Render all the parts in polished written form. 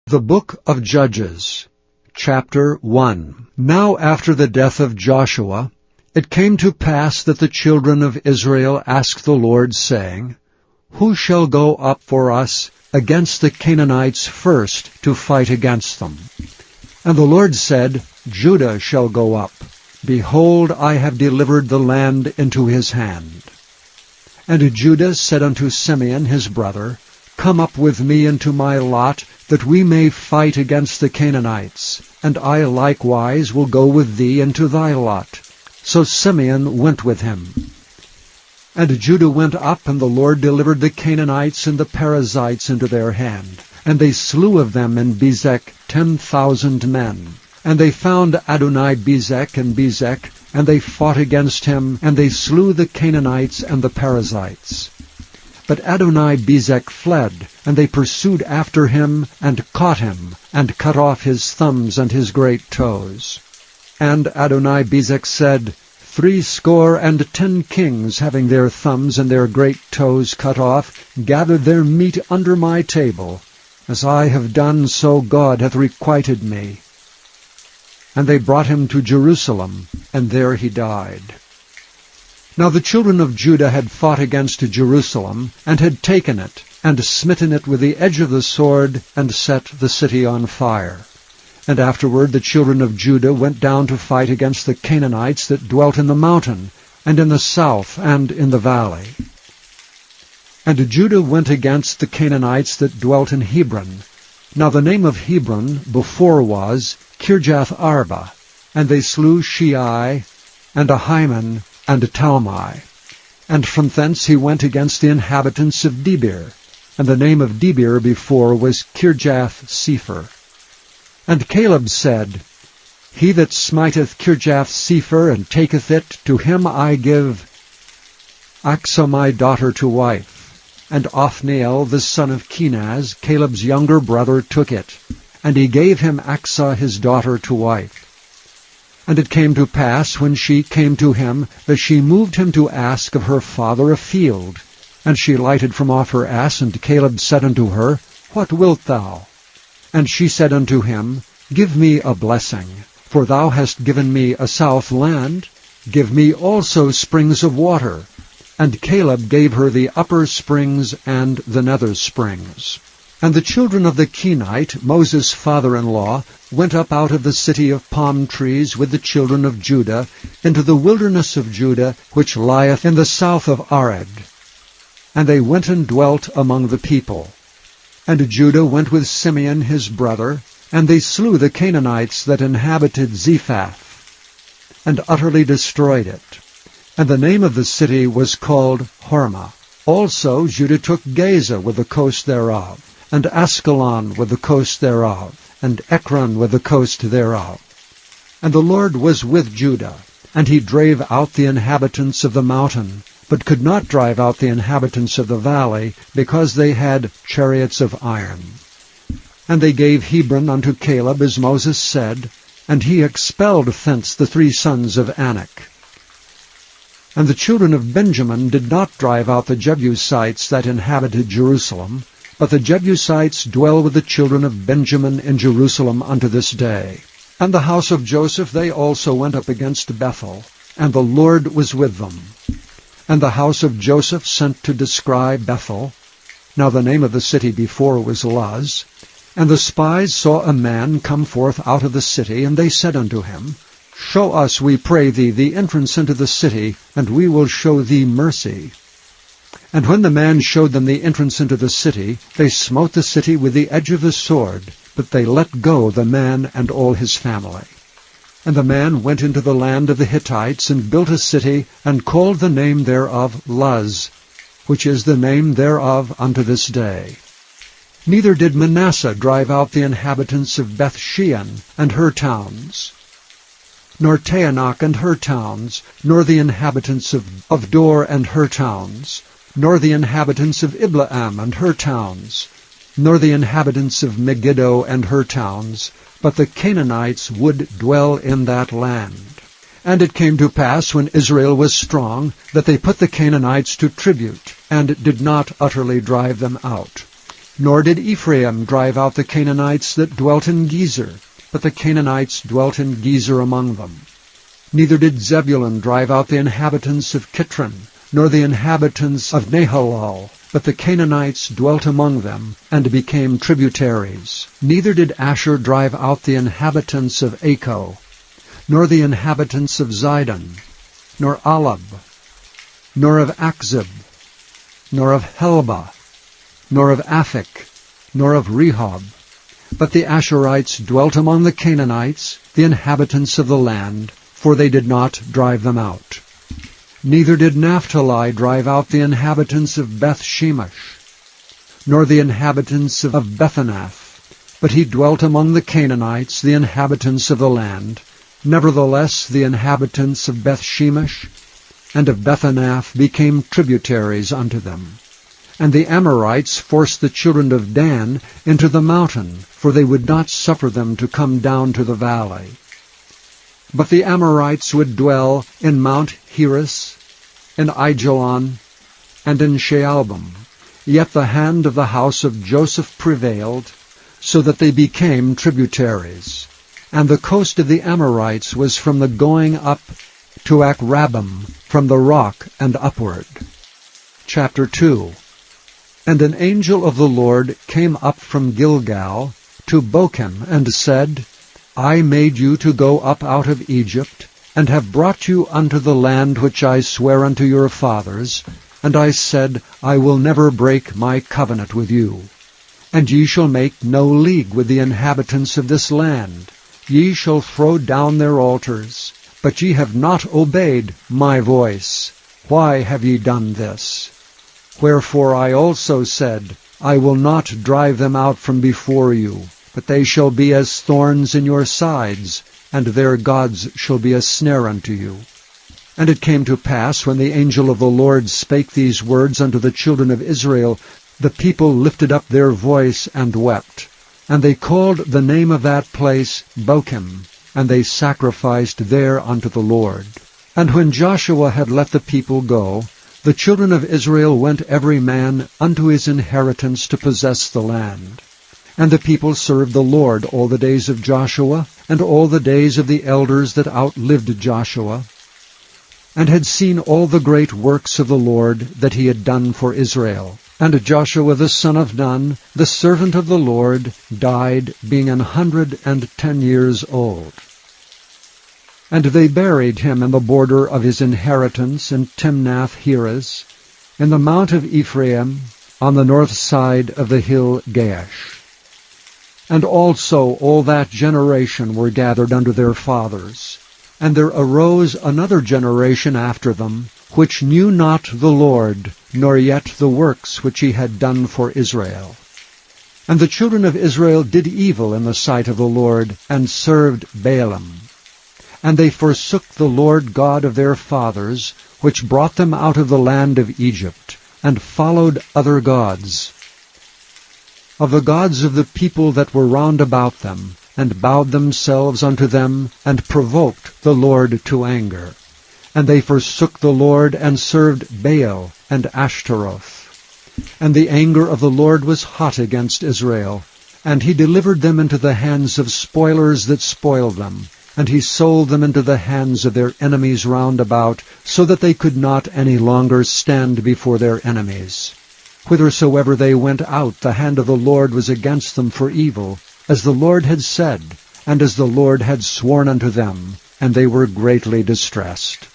The Book of Judges, Chapter 1. Now after the death of Joshua, it came to pass that the children of Israel asked the Lord, saying, Who shall go up for us against the Canaanites first to fight against them? And the Lord said, Judah shall go up. Behold, I have delivered the land into his hand. And Judah said unto Simeon his brother, Come up with me into my lot, that we may fight against the Canaanites, and I likewise will go with thee into thy lot. So Simeon went with him. And Judah went up, and the Lord delivered the Canaanites and the Perizzites into their hand. And they slew of them in Bezek 10,000 men. And they found Adoni-Bezek and Bezek, and they fought against him, and they slew the Canaanites and the Perizzites. But Adoni-Bezek fled, and they pursued after him, and caught him, and cut off his thumbs and his great toes. And Adoni-Bezek said, 70 kings, having their thumbs and their great toes cut off, gathered their meat under my table. As I have done, so God hath requited me. And they brought him to Jerusalem, and there he died. Now the children of Judah had fought against Jerusalem, and had taken it, and smitten it with the edge of the sword, and set the city on fire. And afterward the children of Judah went down to fight against the Canaanites that dwelt in the mountain, and in the south, and in the valley. And Judah went against the Canaanites that dwelt in Hebron. Now the name of Hebron before was Kirjath-Arba, and they slew Shei, and Ahiman, and Talmai. And from thence he went against the inhabitants of Debir, and the name of Debir before was Kirjath-Sepher. And Caleb said, He that smiteth Kirjath-Sepher, and taketh it, to him I give Achsah my daughter to wife. And Othniel the son of Kenaz, Caleb's younger brother, took it, and he gave him Achsah his daughter to wife. And it came to pass, when she came to him, that she moved him to ask of her father a field. And she lighted from off her ass, and Caleb said unto her, What wilt thou? And she said unto him, Give me a blessing, for thou hast given me a south land. Give me also springs of water. And Caleb gave her the upper springs and the nether springs. And the children of the Kenite, Moses' father-in-law, went up out of the city of palm trees with the children of Judah into the wilderness of Judah, which lieth in the south of Arad. And they went and dwelt among the people. And Judah went with Simeon his brother, and they slew the Canaanites that inhabited Zephath, and utterly destroyed it. And the name of the city was called Hormah. Also Judah took Gaza with the coast thereof, and Askelon with the coast thereof, and Ekron with the coast thereof. And the Lord was with Judah, and he drave out the inhabitants of the mountain, but could not drive out the inhabitants of the valley, because they had chariots of iron. And they gave Hebron unto Caleb, as Moses said, and he expelled thence the 3 sons of Anak. And the children of Benjamin did not drive out the Jebusites that inhabited Jerusalem, but the Jebusites dwell with the children of Benjamin in Jerusalem unto this day. And the house of Joseph they also went up against Bethel, and the Lord was with them. And the house of Joseph sent to descry Bethel. Now the name of the city before was Luz. And the spies saw a man come forth out of the city, and they said unto him, Show us, we pray thee, the entrance into the city, and we will show thee mercy. And when the man showed them the entrance into the city, they smote the city with the edge of the sword, but they let go the man and all his family. And the man went into the land of the Hittites, and built a city, and called the name thereof Luz, which is the name thereof unto this day. Neither did Manasseh drive out the inhabitants of Beth-shean and her towns, nor Taanach and her towns, nor the inhabitants of Dor and her towns, nor the inhabitants of Ibleam and her towns, nor the inhabitants of Megiddo and her towns, but the Canaanites would dwell in that land. And it came to pass, when Israel was strong, that they put the Canaanites to tribute, and did not utterly drive them out. Nor did Ephraim drive out the Canaanites that dwelt in Gezer, but the Canaanites dwelt in Gezer among them. Neither did Zebulun drive out the inhabitants of Kitron, nor the inhabitants of Nahalal, but the Canaanites dwelt among them, and became tributaries. Neither did Asher drive out the inhabitants of Acco, nor the inhabitants of Zidon, nor Alab, nor of Achzib, nor of Helba, nor of Aphik, nor of Rehob. But the Asherites dwelt among the Canaanites, the inhabitants of the land, for they did not drive them out. Neither did Naphtali drive out the inhabitants of Beth-shemesh, nor the inhabitants of Bethanath, but he dwelt among the Canaanites, the inhabitants of the land. Nevertheless the inhabitants of Beth-shemesh and of Bethanath became tributaries unto them. And the Amorites forced the children of Dan into the mountain, for they would not suffer them to come down to the valley. But the Amorites would dwell in Mount Heres, in Aijalon, and in Shaalbim. Yet the hand of the house of Joseph prevailed, so that they became tributaries. And the coast of the Amorites was from the going up to Akrabbim, from the rock and upward. Chapter 2. And an angel of the Lord came up from Gilgal to Bochim, and said, I made you to go up out of Egypt, and have brought you unto the land which I sware unto your fathers. And I said, I will never break my covenant with you. And ye shall make no league with the inhabitants of this land. Ye shall throw down their altars. But ye have not obeyed my voice. Why have ye done this? Wherefore I also said, I will not drive them out from before you, but they shall be as thorns in your sides, and their gods shall be a snare unto you. And it came to pass, when the angel of the Lord spake these words unto the children of Israel, the people lifted up their voice and wept. And they called the name of that place Bochim, and they sacrificed there unto the Lord. And when Joshua had let the people go, the children of Israel went every man unto his inheritance to possess the land. And the people served the Lord all the days of Joshua, and all the days of the elders that outlived Joshua, and had seen all the great works of the Lord that he had done for Israel. And Joshua the son of Nun, the servant of the Lord, died, being 110 years old. And they buried him in the border of his inheritance in Timnath-Heres, in the mount of Ephraim, on the north side of the hill Gaash. And also all that generation were gathered unto their fathers. And there arose another generation after them, which knew not the Lord, nor yet the works which he had done for Israel. And the children of Israel did evil in the sight of the Lord, and served Baalim. And they forsook the Lord God of their fathers, which brought them out of the land of Egypt, and followed other gods, of the gods of the people that were round about them, and bowed themselves unto them, and provoked the Lord to anger. And they forsook the Lord, and served Baal and Ashtaroth. And the anger of the Lord was hot against Israel, and he delivered them into the hands of spoilers that spoiled them, and he sold them into the hands of their enemies round about, so that they could not any longer stand before their enemies. Whithersoever they went out, the hand of the Lord was against them for evil, as the Lord had said, and as the Lord had sworn unto them, and they were greatly distressed.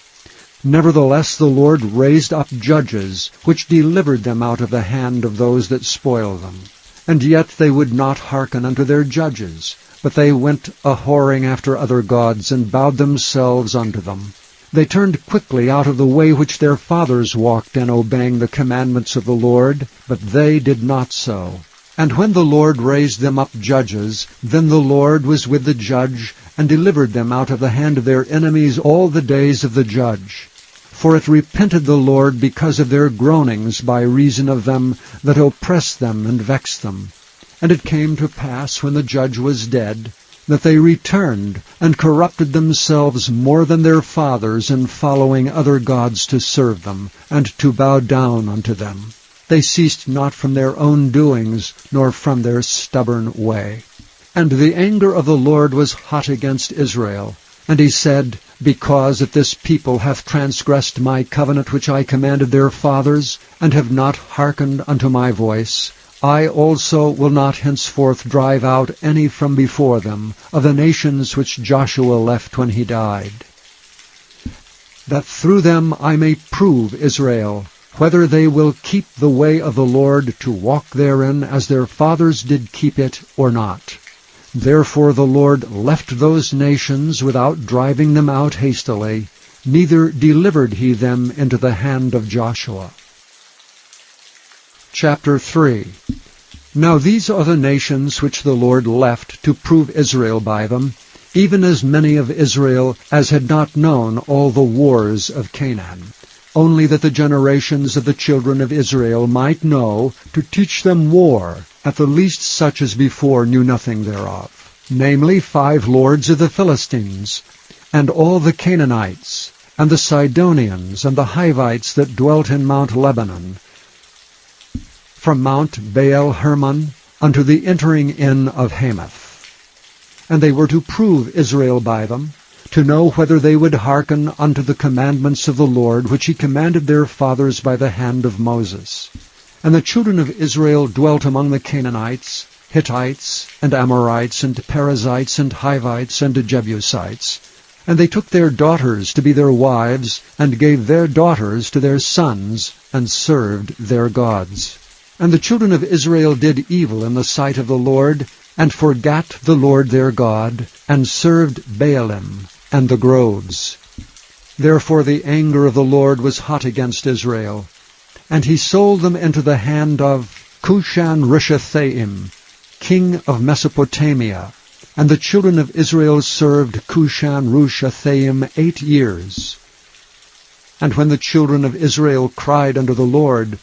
Nevertheless the Lord raised up judges, which delivered them out of the hand of those that spoiled them. And yet they would not hearken unto their judges, but they went a-whoring after other gods, and bowed themselves unto them. They turned quickly out of the way which their fathers walked in, obeying the commandments of the Lord, but they did not so. And when the Lord raised them up judges, then the Lord was with the judge, and delivered them out of the hand of their enemies all the days of the judge. For it repented the Lord because of their groanings by reason of them that oppressed them and vexed them. And it came to pass, when the judge was dead, that they returned, and corrupted themselves more than their fathers in following other gods to serve them, and to bow down unto them. they ceased not from their own doings, nor from their stubborn way. And the anger of the Lord was hot against Israel. And he said, Because that this people hath transgressed my covenant which I commanded their fathers, and have not hearkened unto my voice, I also will not henceforth drive out any from before them of the nations which Joshua left when he died, that through them I may prove Israel, whether they will keep the way of the Lord to walk therein as their fathers did keep it or not. Therefore the Lord left those nations without driving them out hastily, neither delivered he them into the hand of Joshua. Chapter 3. Now these are the nations which the Lord left to prove Israel by them, even as many of Israel as had not known all the wars of Canaan, only that the generations of the children of Israel might know, to teach them war, at the least such as before knew nothing thereof, namely 5 lords of the Philistines, and all the Canaanites, and the Sidonians, and the Hivites that dwelt in Mount Lebanon, from Mount Baal Hermon unto the entering in of Hamath. And they were to prove Israel by them, to know whether they would hearken unto the commandments of the Lord, which he commanded their fathers by the hand of Moses. And the children of Israel dwelt among the Canaanites, Hittites, and Amorites, and Perizzites, and Hivites, and Jebusites. And they took their daughters to be their wives, and gave their daughters to their sons, and served their gods. And the children of Israel did evil in the sight of the Lord, and forgat the Lord their God, and served Baalim and the groves. Therefore the anger of the Lord was hot against Israel, and he sold them into the hand of Cushan-Rishathaim, king of Mesopotamia. And the children of Israel served Cushan-Rishathaim 8 years. And when the children of Israel cried unto the Lord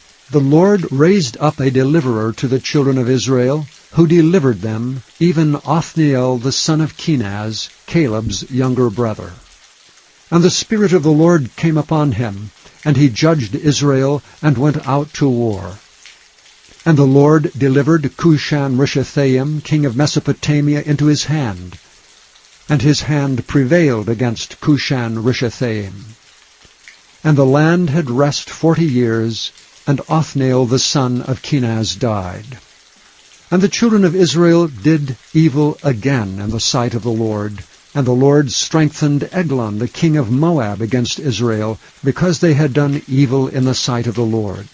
raised up a deliverer to the children of Israel, who delivered them, even Othniel the son of Kenaz, Caleb's younger brother. And the Spirit of the Lord came upon him, and he judged Israel, and went out to war. And the Lord delivered Cushan-Rishathaim, king of Mesopotamia, into his hand, and his hand prevailed against Cushan-Rishathaim. And the land had rest 40 years, and Othniel the son of Kenaz died. And the children of Israel did evil again in the sight of the Lord, and the Lord strengthened Eglon the king of Moab against Israel, because they had done evil in the sight of the Lord.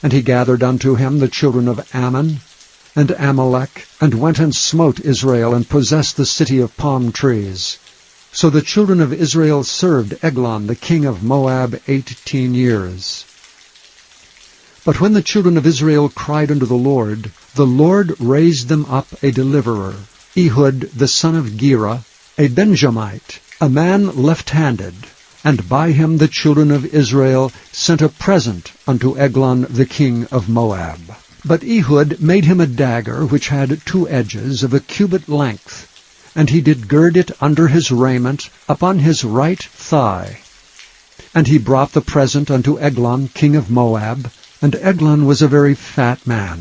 And he gathered unto him the children of Ammon and Amalek, and went and smote Israel, and possessed the city of palm trees. So the children of Israel served Eglon the king of Moab 18 years. But when the children of Israel cried unto the Lord raised them up a deliverer, Ehud the son of Gera, a Benjamite, a man left-handed. And by him the children of Israel sent a present unto Eglon the king of Moab. But Ehud made him a dagger which had 2 edges of a cubit length, and he did gird it under his raiment upon his right thigh. And he brought the present unto Eglon king of Moab, and Eglon was a very fat man.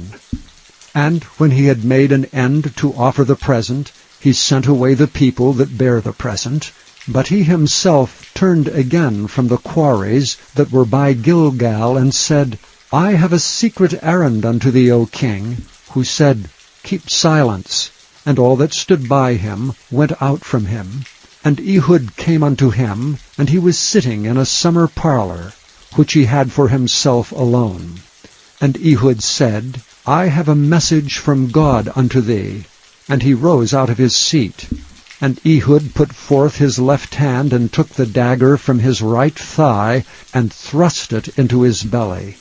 And when he had made an end to offer the present, he sent away the people that bare the present. But he himself turned again from the quarries that were by Gilgal, and said, I have a secret errand unto thee, O king. Who said, Keep silence. And all that stood by him went out from him. And Ehud came unto him, and he was sitting in a summer parlor, which he had for himself alone. And Ehud said, I have a message from God unto thee. And he rose out of his seat. And Ehud put forth his left hand, and took the dagger from his right thigh, and thrust it into his belly.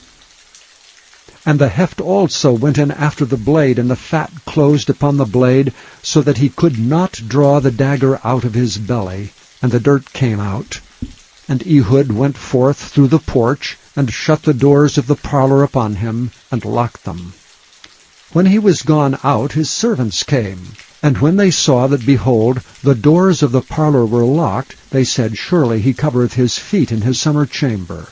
And the heft also went in after the blade, and the fat closed upon the blade, so that he could not draw the dagger out of his belly, and the dirt came out. And Ehud went forth through the porch, and shut the doors of the parlor upon him, and locked them. When he was gone out, his servants came. And when they saw that, behold, the doors of the parlor were locked, they said, Surely he covereth his feet in his summer chamber.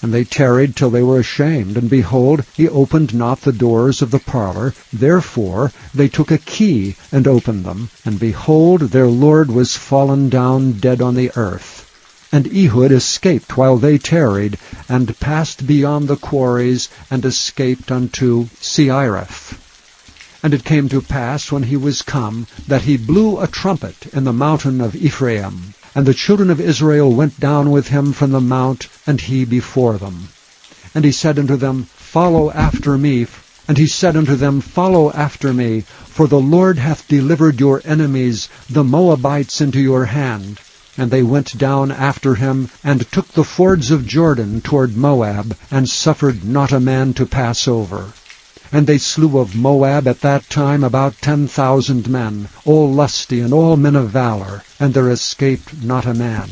And they tarried till they were ashamed, and behold, he opened not the doors of the parlor. Therefore they took a key, and opened them. And behold, their lord was fallen down dead on the earth. And Ehud escaped while they tarried, and passed beyond the quarries, and escaped unto Seireth. And it came to pass, when he was come, that he blew a trumpet in the mountain of Ephraim. And the children of Israel went down with him from the mount, and he before them. And he said unto them, Follow after me. And he said unto them, Follow after me, for the Lord hath delivered your enemies, the Moabites, into your hand. And they went down after him, and took the fords of Jordan toward Moab, and suffered not a man to pass over. And they slew of Moab at that time about 10,000 men, all lusty and all men of valor, and there escaped not a man.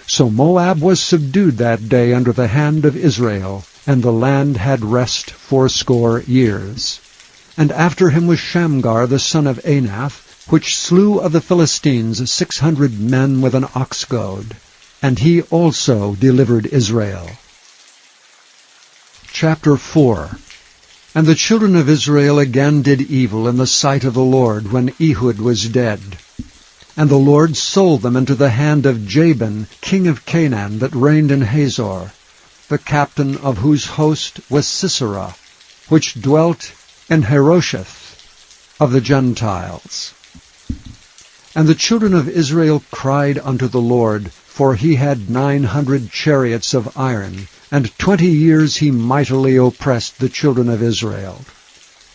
So Moab was subdued that day under the hand of Israel, and the land had rest 80 years. And after him was Shamgar the son of Anath, which slew of the Philistines 600 men with an ox goad. And he also delivered Israel. Chapter 4. And the children of Israel again did evil in the sight of the Lord, when Ehud was dead. And the Lord sold them into the hand of Jabin, king of Canaan, that reigned in Hazor, the captain of whose host was Sisera, which dwelt in Harosheth of the Gentiles. And the children of Israel cried unto the Lord, for he had 900 chariots of iron, and 20 years he mightily oppressed the children of Israel.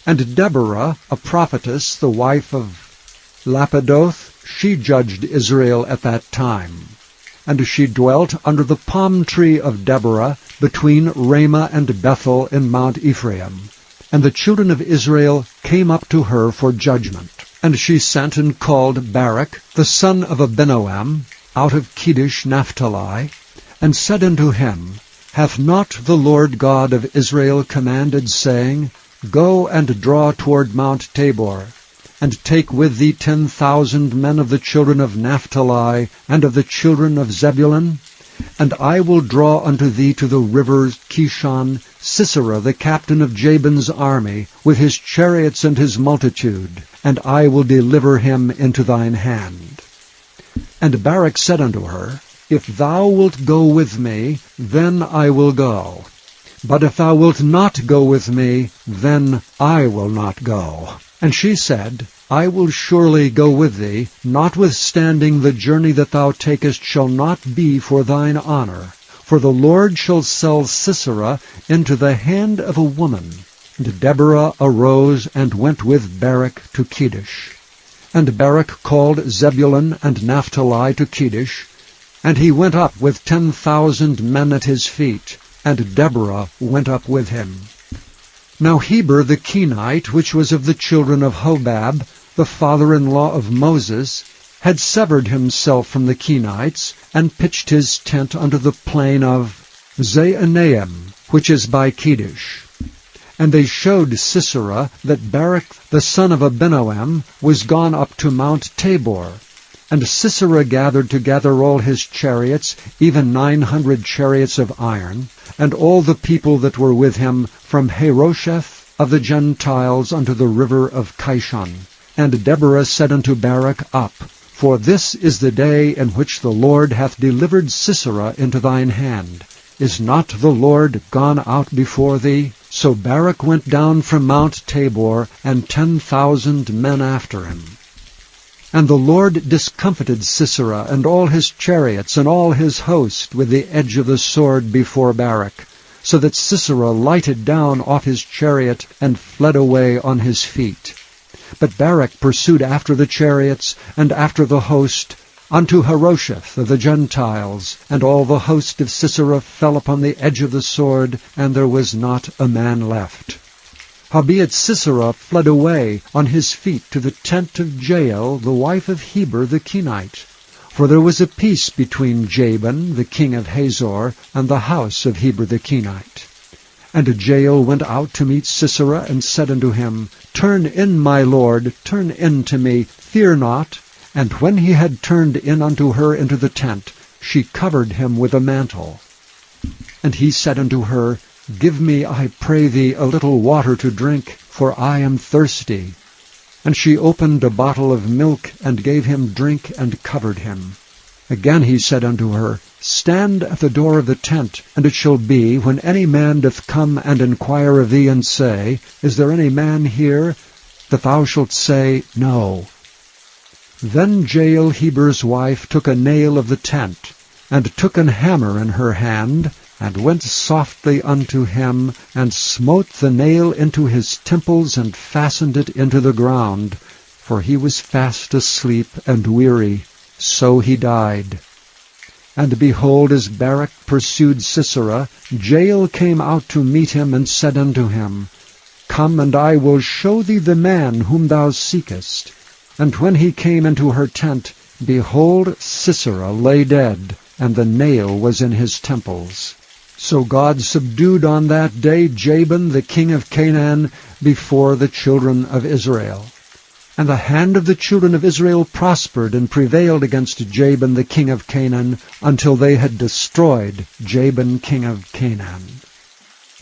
And Deborah, a prophetess, the wife of Lapidoth, she judged Israel at that time. And she dwelt under the palm tree of Deborah, between Ramah and Bethel in Mount Ephraim. And the children of Israel came up to her for judgment. And she sent and called Barak, the son of Abinoam, out of Kedesh Naphtali, and said unto him, Hath not the Lord God of Israel commanded, saying, Go and draw toward Mount Tabor, and take with thee 10,000 men of the children of Naphtali, and of the children of Zebulun? And I will draw unto thee to the river Kishon Sisera, the captain of Jabin's army, with his chariots and his multitude, and I will deliver him into thine hand. And Barak said unto her, If thou wilt go with me, then I will go. But if thou wilt not go with me, then I will not go. And she said, I will surely go with thee, notwithstanding the journey that thou takest shall not be for thine honor. For the Lord shall sell Sisera into the hand of a woman. And Deborah arose and went with Barak to Kedesh. And Barak called Zebulun and Naphtali to Kedesh, and he went up with 10,000 men at his feet, and Deborah went up with him. Now Heber the Kenite, which was of the children of Hobab, the father-in-law of Moses, had severed himself from the Kenites, and pitched his tent unto the plain of Zaanaim, which is by Kedesh. And they showed Sisera that Barak the son of Abinoam was gone up to Mount Tabor. And Sisera gathered together all his chariots, even 900 chariots of iron, and all the people that were with him, from Harosheth of the Gentiles unto the river of Kishon. And Deborah said unto Barak, Up, for this is the day in which the Lord hath delivered Sisera into thine hand. Is not the Lord gone out before thee? So Barak went down from Mount Tabor, and 10,000 men after him. And the Lord discomfited Sisera and all his chariots and all his host with the edge of the sword before Barak, so that Sisera lighted down off his chariot and fled away on his feet. But Barak pursued after the chariots and after the host unto Harosheth of the Gentiles, and all the host of Sisera fell upon the edge of the sword, and there was not a man left. Howbeit Sisera fled away on his feet to the tent of Jael, the wife of Heber the Kenite. For there was a peace between Jabin, the king of Hazor, and the house of Heber the Kenite. And Jael went out to meet Sisera, and said unto him, Turn in, my lord, turn in to me, fear not. And when he had turned in unto her into the tent, she covered him with a mantle. And he said unto her, Give me, I pray thee, a little water to drink, for I am thirsty. And she opened a bottle of milk, and gave him drink, and covered him. Again he said unto her, Stand at the door of the tent, and it shall be, when any man doth come and enquire of thee, and say, Is there any man here? That thou shalt say, No. Then Jael Heber's wife took a nail of the tent, and took an hammer in her hand, and went softly unto him, and smote the nail into his temples, and fastened it into the ground. For he was fast asleep and weary. So he died. And behold, as Barak pursued Sisera, Jael came out to meet him, and said unto him, Come, and I will show thee the man whom thou seekest. And when he came into her tent, behold, Sisera lay dead, and the nail was in his temples. So God subdued on that day Jabin the king of Canaan before the children of Israel. And the hand of the children of Israel prospered and prevailed against Jabin the king of Canaan, until they had destroyed Jabin king of Canaan.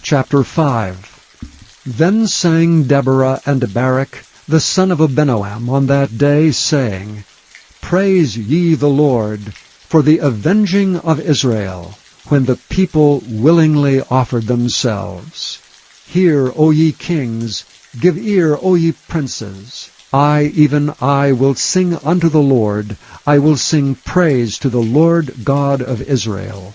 Chapter 5. Then sang Deborah and Barak, the son of Abinoam, on that day, saying, Praise ye the Lord, for the avenging of Israel, when the people willingly offered themselves. Hear, O ye kings, give ear, O ye princes. I, even I, will sing unto the Lord. I will sing praise to the Lord God of Israel.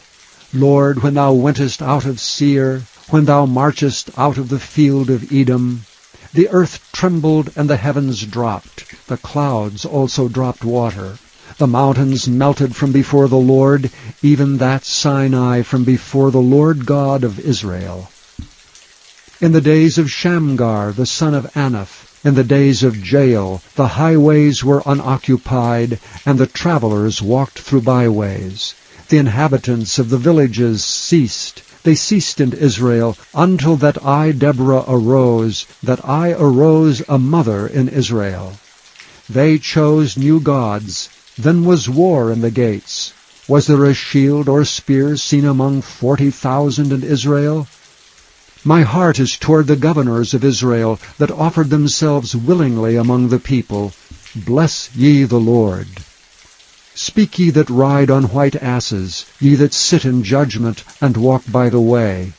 Lord, when thou wentest out of Seir, when thou marchest out of the field of Edom, the earth trembled and the heavens dropped. The clouds also dropped water. The mountains melted from before the Lord, even that Sinai from before the Lord God of Israel. In the days of Shamgar, the son of Anath, in the days of Jael, the highways were unoccupied, and the travelers walked through byways. The inhabitants of the villages ceased. They ceased in Israel, until that I, Deborah, arose, that I arose a mother in Israel. They chose new gods. Then was war in the gates. Was there a shield or spear seen among 40,000 in Israel? My heart is toward the governors of Israel, that offered themselves willingly among the people. Bless ye the Lord. Speak ye that ride on white asses, ye that sit in judgment, and walk by the way.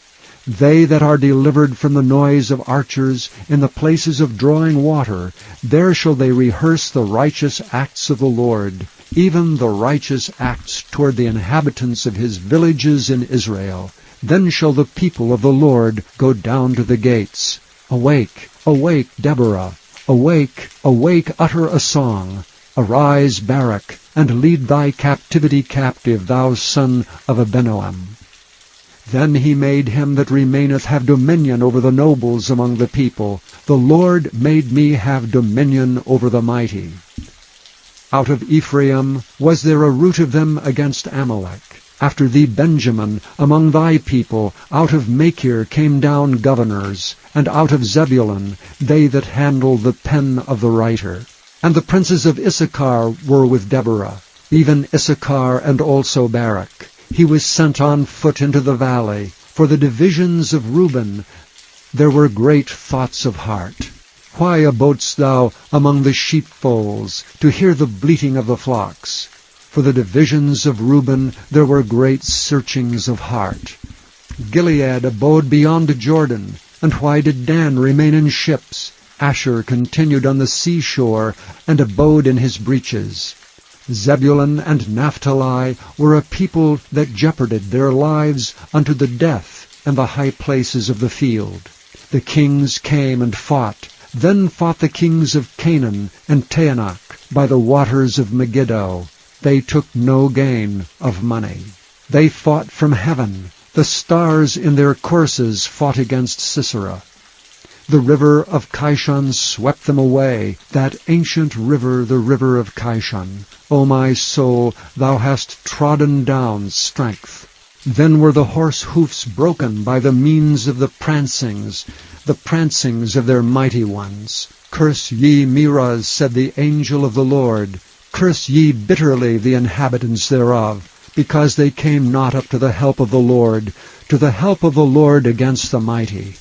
They that are delivered from the noise of archers, in the places of drawing water, there shall they rehearse the righteous acts of the Lord, even the righteous acts toward the inhabitants of his villages in Israel. Then shall the people of the Lord go down to the gates. Awake, awake, Deborah. Awake, awake, utter a song. Arise, Barak, and lead thy captivity captive, thou son of Abinoam. Then he made him that remaineth have dominion over the nobles among the people. The Lord made me have dominion over the mighty. Out of Ephraim was there a root of them against Amalek. After thee, Benjamin, among thy people, out of Machir came down governors, and out of Zebulun they that handle the pen of the writer. And the princes of Issachar were with Deborah, even Issachar and also Barak. He was sent on foot into the valley. For the divisions of Reuben there were great thoughts of heart. Why abodest thou among the sheepfolds, to hear the bleating of the flocks? For the divisions of Reuben there were great searchings of heart. Gilead abode beyond Jordan. And why did Dan remain in ships? Asher continued on the seashore, and abode in his breaches. Zebulun and Naphtali were a people that jeoparded their lives unto the death and the high places of the field. The kings came and fought. Then fought the kings of Canaan and Taanach by the waters of Megiddo. They took no gain of money. They fought from heaven. The stars in their courses fought against Sisera. The river of Kishon swept them away, that ancient river, the river of Kishon. O my soul, thou hast trodden down strength. Then were the horse hoofs broken by the means of the prancings of their mighty ones. Curse ye Meroz, said the angel of the Lord. Curse ye bitterly the inhabitants thereof, because they came not up to the help of the Lord, to the help of the Lord against the mighty.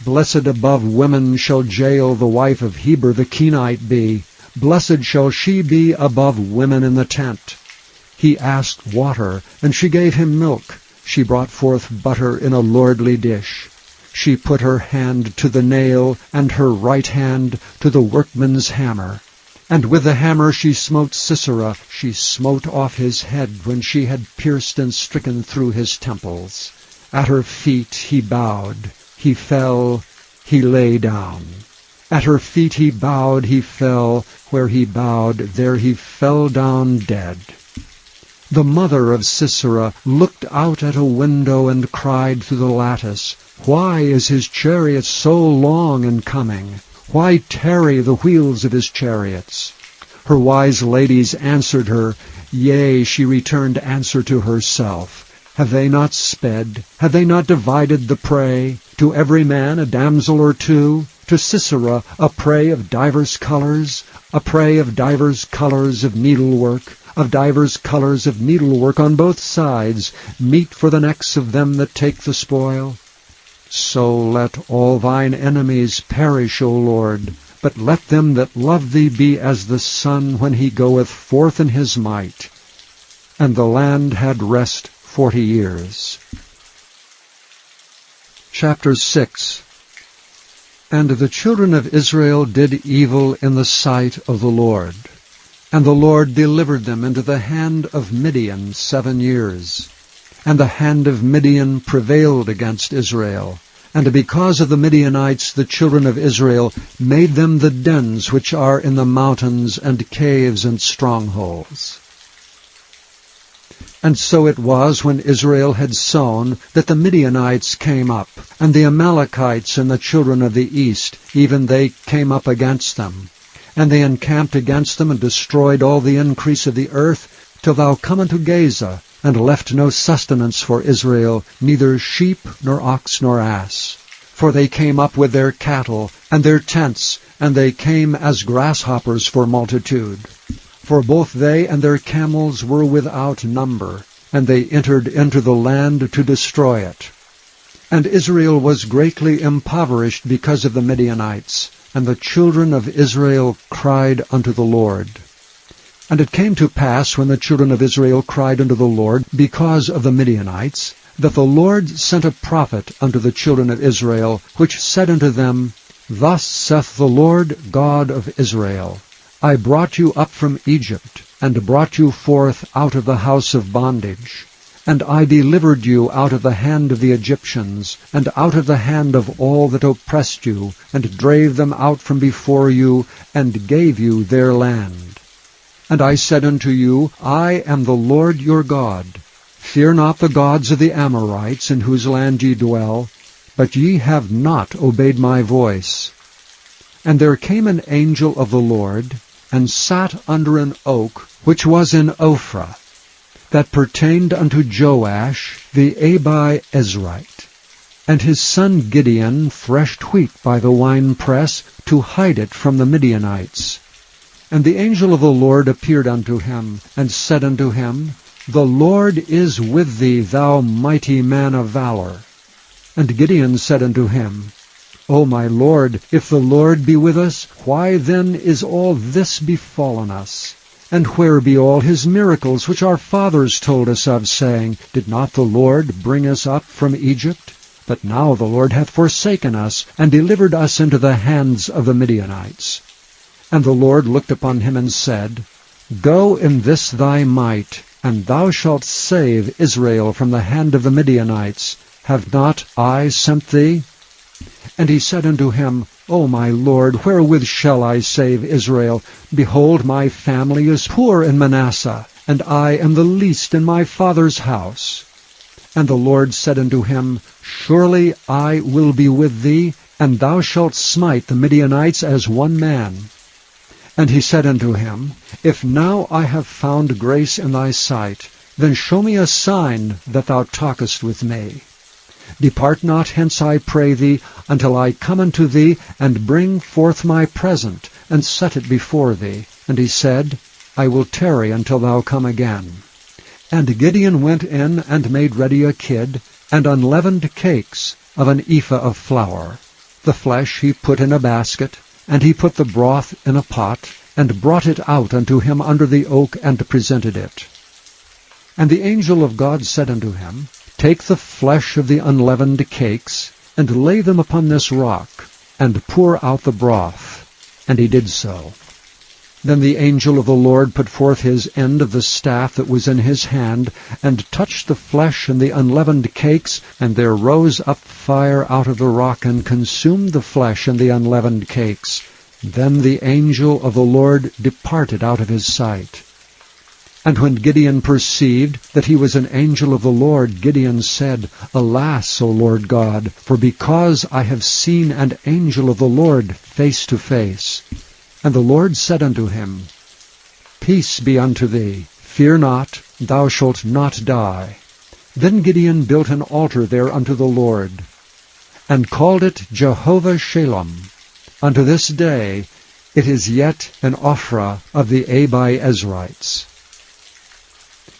Blessed above women shall Jael the wife of Heber the Kenite be. Blessed shall she be above women in the tent. He asked water, and she gave him milk. She brought forth butter in a lordly dish. She put her hand to the nail, and her right hand to the workman's hammer. And with the hammer she smote Sisera. She smote off his head when she had pierced and stricken through his temples. At her feet he bowed. He fell, he lay down. At her feet he bowed, he fell. Where he bowed, there he fell down dead. The mother of Sisera looked out at a window and cried through the lattice, Why is his chariot so long in coming? Why tarry the wheels of his chariots? Her wise ladies answered her, Yea, she returned answer to herself. Have they not sped? Have they not divided the prey? To every man a damsel or two? To Sisera a prey of divers colors? A prey of divers colors of needlework? Of divers colors of needlework on both sides, meat for the necks of them that take the spoil? So let all thine enemies perish, O Lord, but let them that love thee be as the sun when he goeth forth in his might. And the land had rest 40 years. Chapter 6. And the children of Israel did evil in the sight of the Lord. And the Lord delivered them into the hand of Midian 7 years. And the hand of Midian prevailed against Israel. And because of the Midianites the children of Israel made them the dens which are in the mountains, and caves and strongholds. And so it was, when Israel had sown, that the Midianites came up, and the Amalekites and the children of the east, even they came up against them. And they encamped against them, and destroyed all the increase of the earth, till thou come unto Gaza, and left no sustenance for Israel, neither sheep, nor ox, nor ass. For they came up with their cattle, and their tents, and they came as grasshoppers for multitude. For both they and their camels were without number, and they entered into the land to destroy it. And Israel was greatly impoverished because of the Midianites, and the children of Israel cried unto the Lord. And it came to pass, when the children of Israel cried unto the Lord because of the Midianites, that the Lord sent a prophet unto the children of Israel, which said unto them, Thus saith the Lord God of Israel, I brought you up from Egypt, and brought you forth out of the house of bondage. And I delivered you out of the hand of the Egyptians, and out of the hand of all that oppressed you, and drave them out from before you, and gave you their land. And I said unto you, I am the Lord your God. Fear not the gods of the Amorites, in whose land ye dwell, but ye have not obeyed my voice. And there came an angel of the Lord, and sat under an oak which was in Ophrah, that pertained unto Joash the Abiezrite. And his son Gideon threshed wheat by the winepress, to hide it from the Midianites. And the angel of the Lord appeared unto him, and said unto him, The Lord is with thee, thou mighty man of valor. And Gideon said unto him, O my Lord, if the Lord be with us, why then is all this befallen us? And where be all his miracles which our fathers told us of, saying, Did not the Lord bring us up from Egypt? But now the Lord hath forsaken us, and delivered us into the hands of the Midianites. And the Lord looked upon him and said, Go in this thy might, and thou shalt save Israel from the hand of the Midianites. Have not I sent thee? And he said unto him, O my Lord, wherewith shall I save Israel? Behold, my family is poor in Manasseh, and I am the least in my father's house. And the Lord said unto him, Surely I will be with thee, and thou shalt smite the Midianites as one man. And he said unto him, If now I have found grace in thy sight, then show me a sign that thou talkest with me. Depart not hence, I pray thee, until I come unto thee, and bring forth my present, and set it before thee. And he said, I will tarry until thou come again. And Gideon went in and made ready a kid, and unleavened cakes of an ephah of flour. The flesh he put in a basket, and he put the broth in a pot, and brought it out unto him under the oak, and presented it. And the angel of God said unto him, Take the flesh of the unleavened cakes, and lay them upon this rock, and pour out the broth. And he did so. Then the angel of the Lord put forth his end of the staff that was in his hand, and touched the flesh and the unleavened cakes, and there rose up fire out of the rock, and consumed the flesh and the unleavened cakes. Then the angel of the Lord departed out of his sight. And when Gideon perceived that he was an angel of the Lord, Gideon said, Alas, O Lord God, for because I have seen an angel of the Lord face to face. And the Lord said unto him, Peace be unto thee, fear not, thou shalt not die. Then Gideon built an altar there unto the Lord, and called it Jehovah Shalom. Unto this day it is yet an Ophrah of the Abiezrites.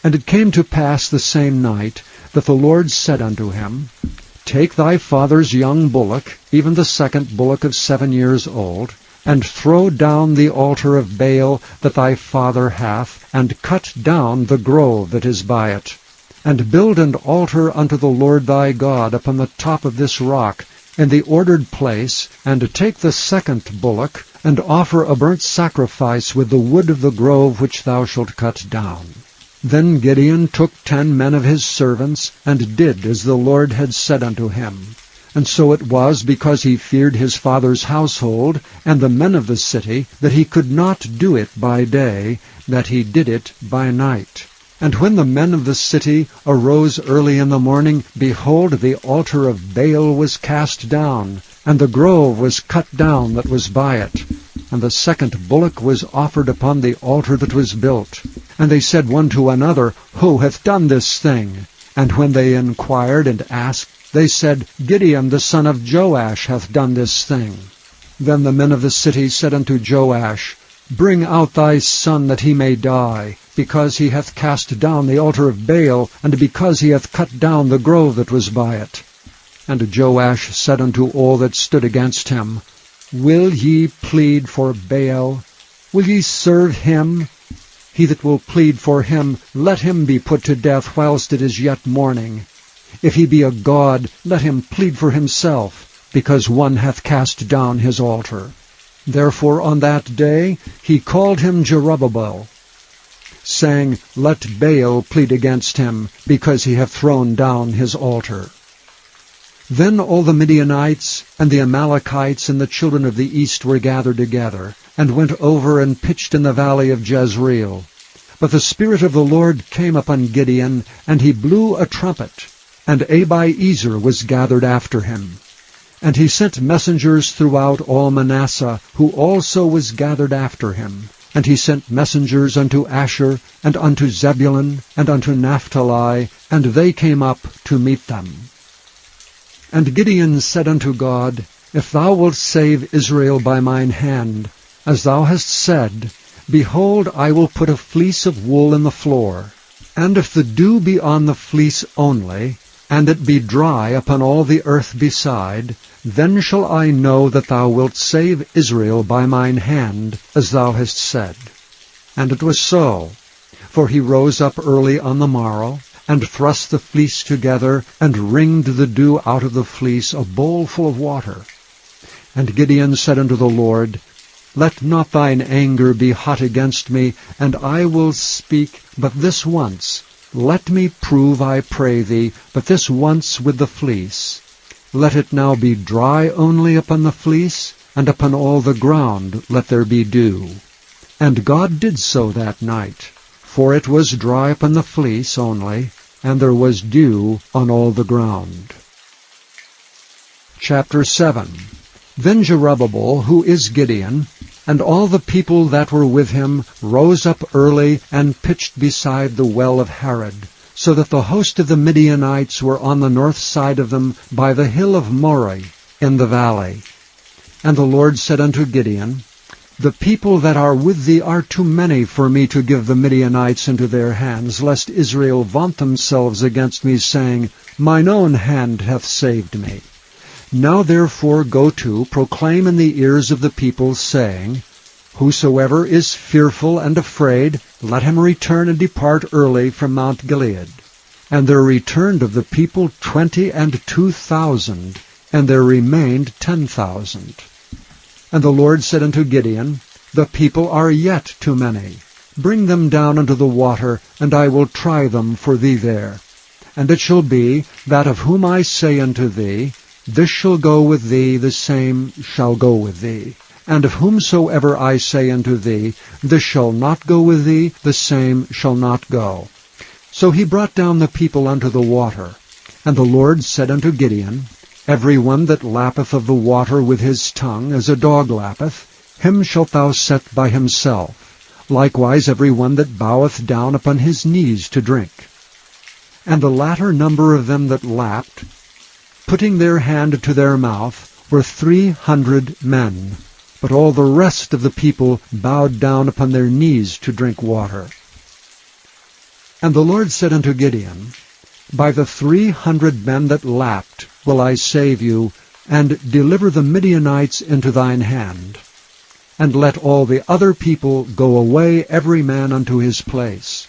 And it came to pass the same night that the Lord said unto him, Take thy father's young bullock, even the second bullock of 7 years old, and throw down the altar of Baal that thy father hath, and cut down the grove that is by it. And build an altar unto the Lord thy God upon the top of this rock, in the ordered place, and take the second bullock, and offer a burnt sacrifice with the wood of the grove which thou shalt cut down. Then Gideon took 10 men of his servants, and did as the Lord had said unto him. And so it was, because he feared his father's household, and the men of the city, that he could not do it by day, that he did it by night. And when the men of the city arose early in the morning, behold, the altar of Baal was cast down, and the grove was cut down that was by it. And the second bullock was offered upon the altar that was built. And they said one to another, Who hath done this thing? And when they inquired and asked, they said, Gideon the son of Joash hath done this thing. Then the men of the city said unto Joash, Bring out thy son that he may die, because he hath cast down the altar of Baal, and because he hath cut down the grove that was by it. And Joash said unto all that stood against him, Will ye plead for Baal? Will ye serve him? He that will plead for him, let him be put to death whilst it is yet morning. If he be a god, let him plead for himself, because one hath cast down his altar. Therefore on that day he called him Jerubbaal, saying, Let Baal plead against him, because he hath thrown down his altar. Then all the Midianites and the Amalekites and the children of the east were gathered together, and went over and pitched in the valley of Jezreel. But the Spirit of the Lord came upon Gideon, and he blew a trumpet, and Abiezer was gathered after him. And he sent messengers throughout all Manasseh, who also was gathered after him. And he sent messengers unto Asher, and unto Zebulun, and unto Naphtali, and they came up to meet them. And Gideon said unto God, If thou wilt save Israel by mine hand, as thou hast said, behold, I will put a fleece of wool in the floor. And if the dew be on the fleece only, and it be dry upon all the earth beside, then shall I know that thou wilt save Israel by mine hand, as thou hast said. And it was so. For he rose up early on the morrow, and thrust the fleece together, and wringed the dew out of the fleece, a bowl full of water. And Gideon said unto the Lord, Let not thine anger be hot against me, and I will speak but this once. Let me prove, I pray thee, but this once with the fleece. Let it now be dry only upon the fleece, and upon all the ground let there be dew. And God did so that night, for it was dry upon the fleece only, and there was dew on all the ground. Chapter 7. Then Jerubbaal, who is Gideon, and all the people that were with him, rose up early, and pitched beside the well of Harod, so that the host of the Midianites were on the north side of them, by the hill of Moreh, in the valley. And the Lord said unto Gideon, The people that are with thee are too many for me to give the Midianites into their hands, lest Israel vaunt themselves against me, saying, Mine own hand hath saved me. Now therefore go to, proclaim in the ears of the people, saying, Whosoever is fearful and afraid, let him return and depart early from Mount Gilead. And there returned of the people 22,000, and there remained 10,000. And the Lord said unto Gideon, The people are yet too many. Bring them down unto the water, and I will try them for thee there. And it shall be, that of whom I say unto thee, This shall go with thee, the same shall go with thee. And of whomsoever I say unto thee, This shall not go with thee, the same shall not go. So he brought down the people unto the water. And the Lord said unto Gideon, Every one that lappeth of the water with his tongue, as a dog lappeth, him shalt thou set by himself. Likewise every one that boweth down upon his knees to drink. And the latter number of them that lapped, putting their hand to their mouth, were 300 men. But all the rest of the people bowed down upon their knees to drink water. And the Lord said unto Gideon, By the 300 men that lapped will I save you, and deliver the Midianites into thine hand. And let all the other people go away every man unto his place.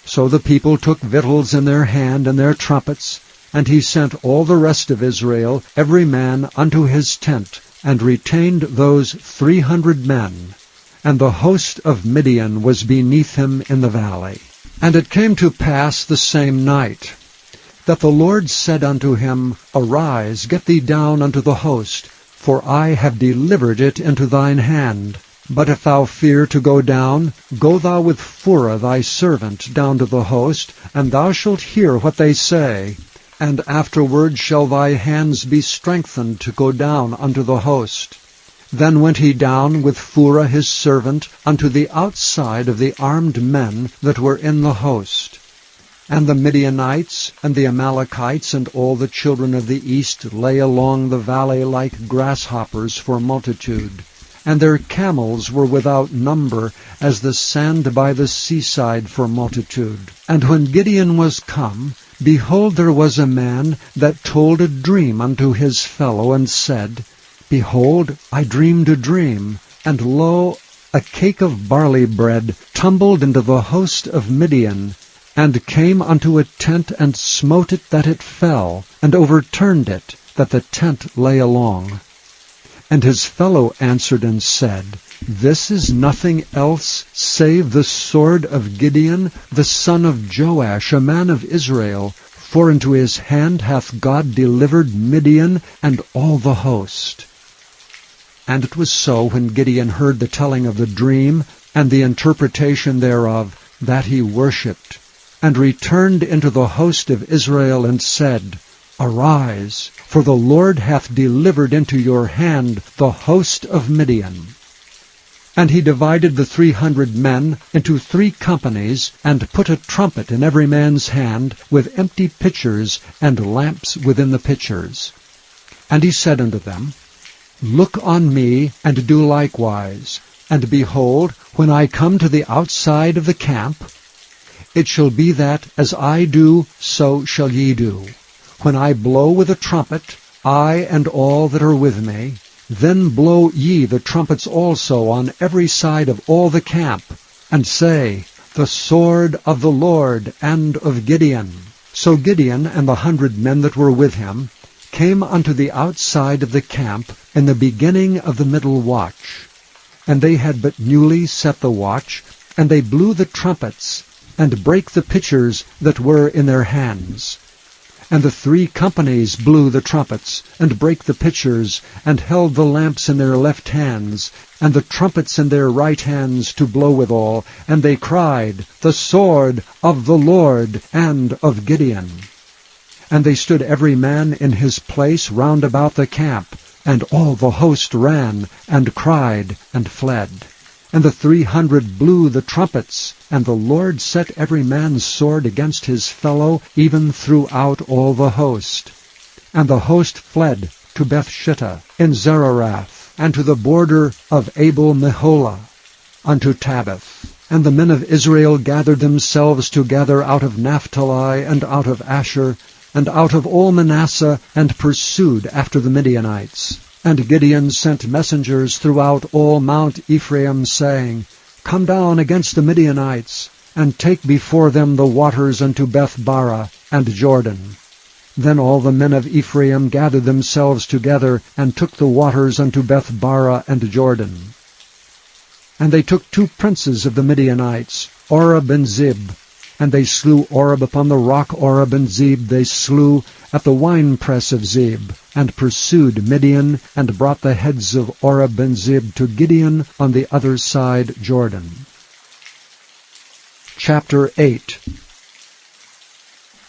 So the people took victuals in their hand and their trumpets, and he sent all the rest of Israel, every man unto his tent, and retained those 300 men. And the host of Midian was beneath him in the valley. And it came to pass the same night, that the Lord said unto him, Arise, get thee down unto the host, for I have delivered it into thine hand. But if thou fear to go down, go thou with Phurah thy servant down to the host, and thou shalt hear what they say. And afterward shall thy hands be strengthened to go down unto the host. Then went he down with Phurah his servant unto the outside of the armed men that were in the host. And the Midianites and the Amalekites and all the children of the east lay along the valley like grasshoppers for multitude. And their camels were without number, as the sand by the seaside for multitude. And when Gideon was come, behold, there was a man that told a dream unto his fellow, and said, Behold, I dreamed a dream, and lo, a cake of barley bread tumbled into the host of Midian, and came unto a tent, and smote it that it fell, and overturned it, that the tent lay along. And his fellow answered and said, This is nothing else save the sword of Gideon, the son of Joash, a man of Israel, for into his hand hath God delivered Midian and all the host. And it was so, when Gideon heard the telling of the dream and the interpretation thereof, that he worshipped, and returned into the host of Israel, and said, Arise, for the Lord hath delivered into your hand the host of Midian. And he divided the 300 men into 3 companies, and put a trumpet in every man's hand, with empty pitchers, and lamps within the pitchers. And he said unto them, Look on me, and do likewise. And behold, when I come to the outside of the camp, it shall be that, as I do, so shall ye do. When I blow with a trumpet, I and all that are with me, then blow ye the trumpets also on every side of all the camp, and say, The sword of the Lord and of Gideon. So Gideon and the 100 men that were with him came unto the outside of the camp in the beginning of the middle watch. And they had but newly set the watch, and they blew the trumpets, and brake the pitchers that were in their hands. And the 3 companies blew the trumpets, and brake the pitchers, and held the lamps in their left hands, and the trumpets in their right hands to blow withal. And they cried, The sword of the Lord and of Gideon. And they stood every man in his place round about the camp, and all the host ran, and cried, and fled. And the 300 blew the trumpets, and the Lord set every man's sword against his fellow, even throughout all the host. And the host fled to Bethshittah in Zererath, and to the border of Abel-Meholah, unto Tabbath. And the men of Israel gathered themselves together out of Naphtali, and out of Asher, and out of all Manasseh, and pursued after the Midianites. And Gideon sent messengers throughout all Mount Ephraim, saying, Come down against the Midianites, and take before them the waters unto Beth-bara and Jordan. Then all the men of Ephraim gathered themselves together, and took the waters unto Beth-bara and Jordan. And they took 2 princes of the Midianites, Oreb and Zeb, and they slew Oreb upon the rock Oreb, and Zeb they slew at the winepress of Zeb, and pursued Midian, and brought the heads of Oreb and Zeb to Gideon on the other side Jordan. Chapter 8.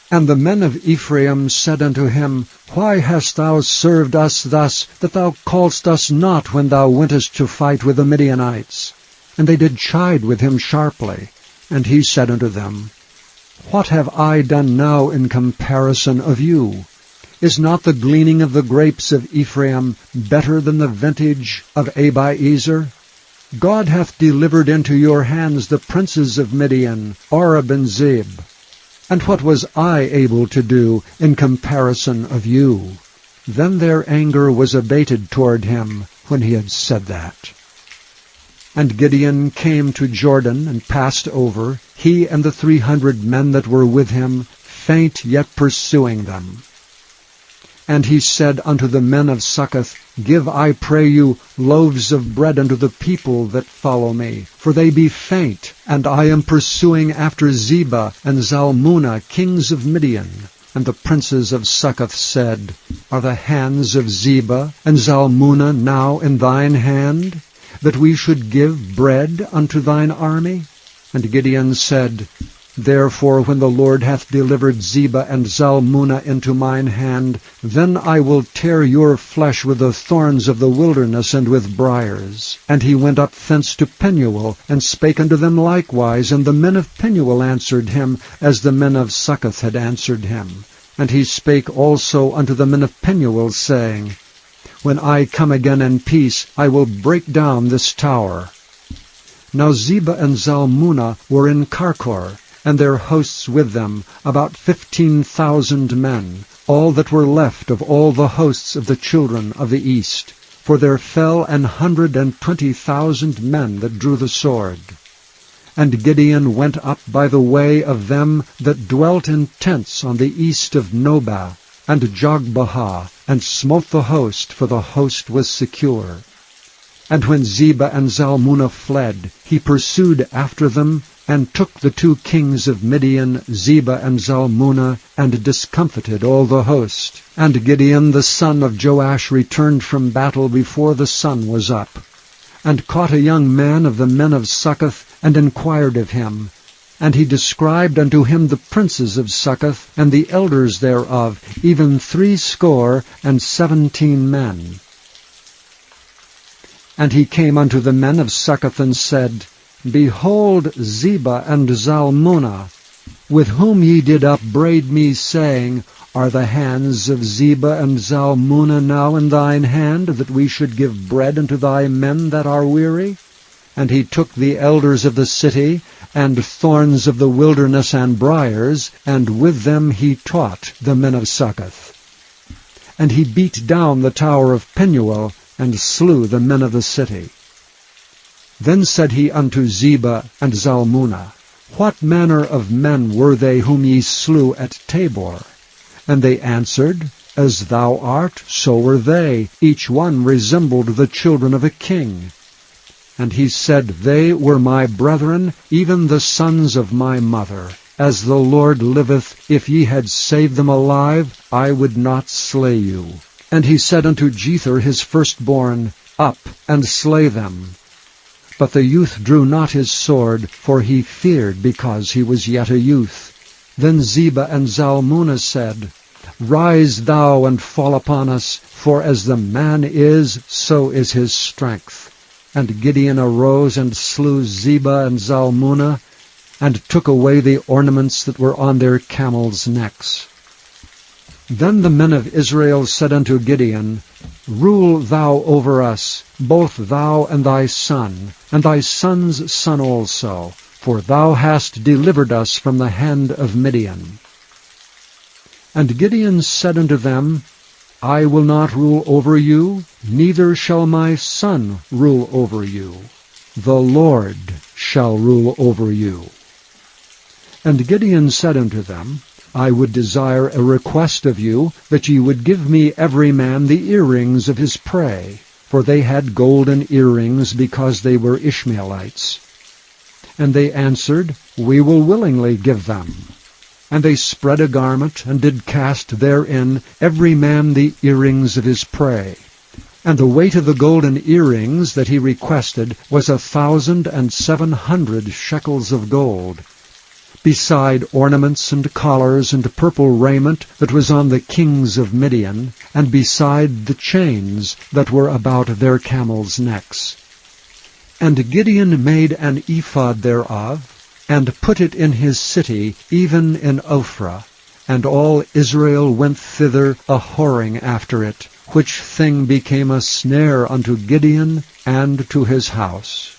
And the men of Ephraim said unto him, Why hast thou served us thus, that thou calledst us not when thou wentest to fight with the Midianites? And they did chide with him sharply. And he said unto them, What have I done now in comparison of you? Is not the gleaning of the grapes of Ephraim better than the vintage of Abiezer? God hath delivered into your hands the princes of Midian, Oreb and Zeb. And what was I able to do in comparison of you? Then their anger was abated toward him when he had said that. And Gideon came to Jordan, and passed over, he and the 300 men that were with him, faint yet pursuing them. And he said unto the men of Succoth, Give, I pray you, loaves of bread unto the people that follow me, for they be faint, and I am pursuing after Zebah and Zalmunna, kings of Midian. And the princes of Succoth said, Are the hands of Zebah and Zalmunna now in thine hand, that we should give bread unto thine army? And Gideon said, Therefore when the Lord hath delivered Zebah and Zalmunna into mine hand, then I will tear your flesh with the thorns of the wilderness and with briars. And he went up thence to Penuel, and spake unto them likewise. And the men of Penuel answered him, as the men of Succoth had answered him. And he spake also unto the men of Penuel, saying, When I come again in peace, I will break down this tower. Now Zebah and Zalmunna were in Karkor, and their hosts with them, about 15,000 men, all that were left of all the hosts of the children of the east. For there fell 120,000 men that drew the sword. And Gideon went up by the way of them that dwelt in tents on the east of Nobah and Jogbehah, and smote the host, for the host was secure. And when Zebah and Zalmunna fled, he pursued after them, and took the 2 kings of Midian, Zebah and Zalmunna, and discomfited all the host. And Gideon the son of Joash returned from battle before the sun was up, and caught a young man of the men of Succoth, and inquired of him. And he described unto him the princes of Succoth, and the elders thereof, even 17 men. And he came unto the men of Succoth, and said, Behold Zebah and Zalmunna, with whom ye did upbraid me, saying, Are the hands of Zebah and Zalmunna now in thine hand, that we should give bread unto thy men that are weary? And he took the elders of the city, and thorns of the wilderness and briars, and with them he taught the men of Succoth. And he beat down the tower of Penuel, and slew the men of the city. Then said he unto Zebah and Zalmunna, What manner of men were they whom ye slew at Tabor? And they answered, As thou art, so were they. Each one resembled the children of a king. And he said, They were my brethren, even the sons of my mother. As the Lord liveth, if ye had saved them alive, I would not slay you. And he said unto Jether his firstborn, Up, and slay them. But the youth drew not his sword, for he feared, because he was yet a youth. Then Zebah and Zalmunna said, Rise thou and fall upon us, for as the man is, so is his strength. And Gideon arose and slew Zebah and Zalmunna, and took away the ornaments that were on their camels' necks. Then the men of Israel said unto Gideon, rule thou over us, both thou and thy son, and thy son's son also, for thou hast delivered us from the hand of Midian. And Gideon said unto them, I will not rule over you, neither shall my son rule over you. The Lord shall rule over you. And Gideon said unto them, I would desire a request of you, that ye would give me every man the earrings of his prey, for they had golden earrings, because they were Ishmaelites. And they answered, We will willingly give them. And they spread a garment, and did cast therein every man the earrings of his prey. And the weight of the golden earrings that he requested was 1,700 shekels of gold, beside ornaments and collars and purple raiment that was on the kings of Midian, and beside the chains that were about their camels' necks. And Gideon made an ephod thereof, and put it in his city, even in Ophrah. And all Israel went thither a-whoring after it, which thing became a snare unto Gideon and to his house.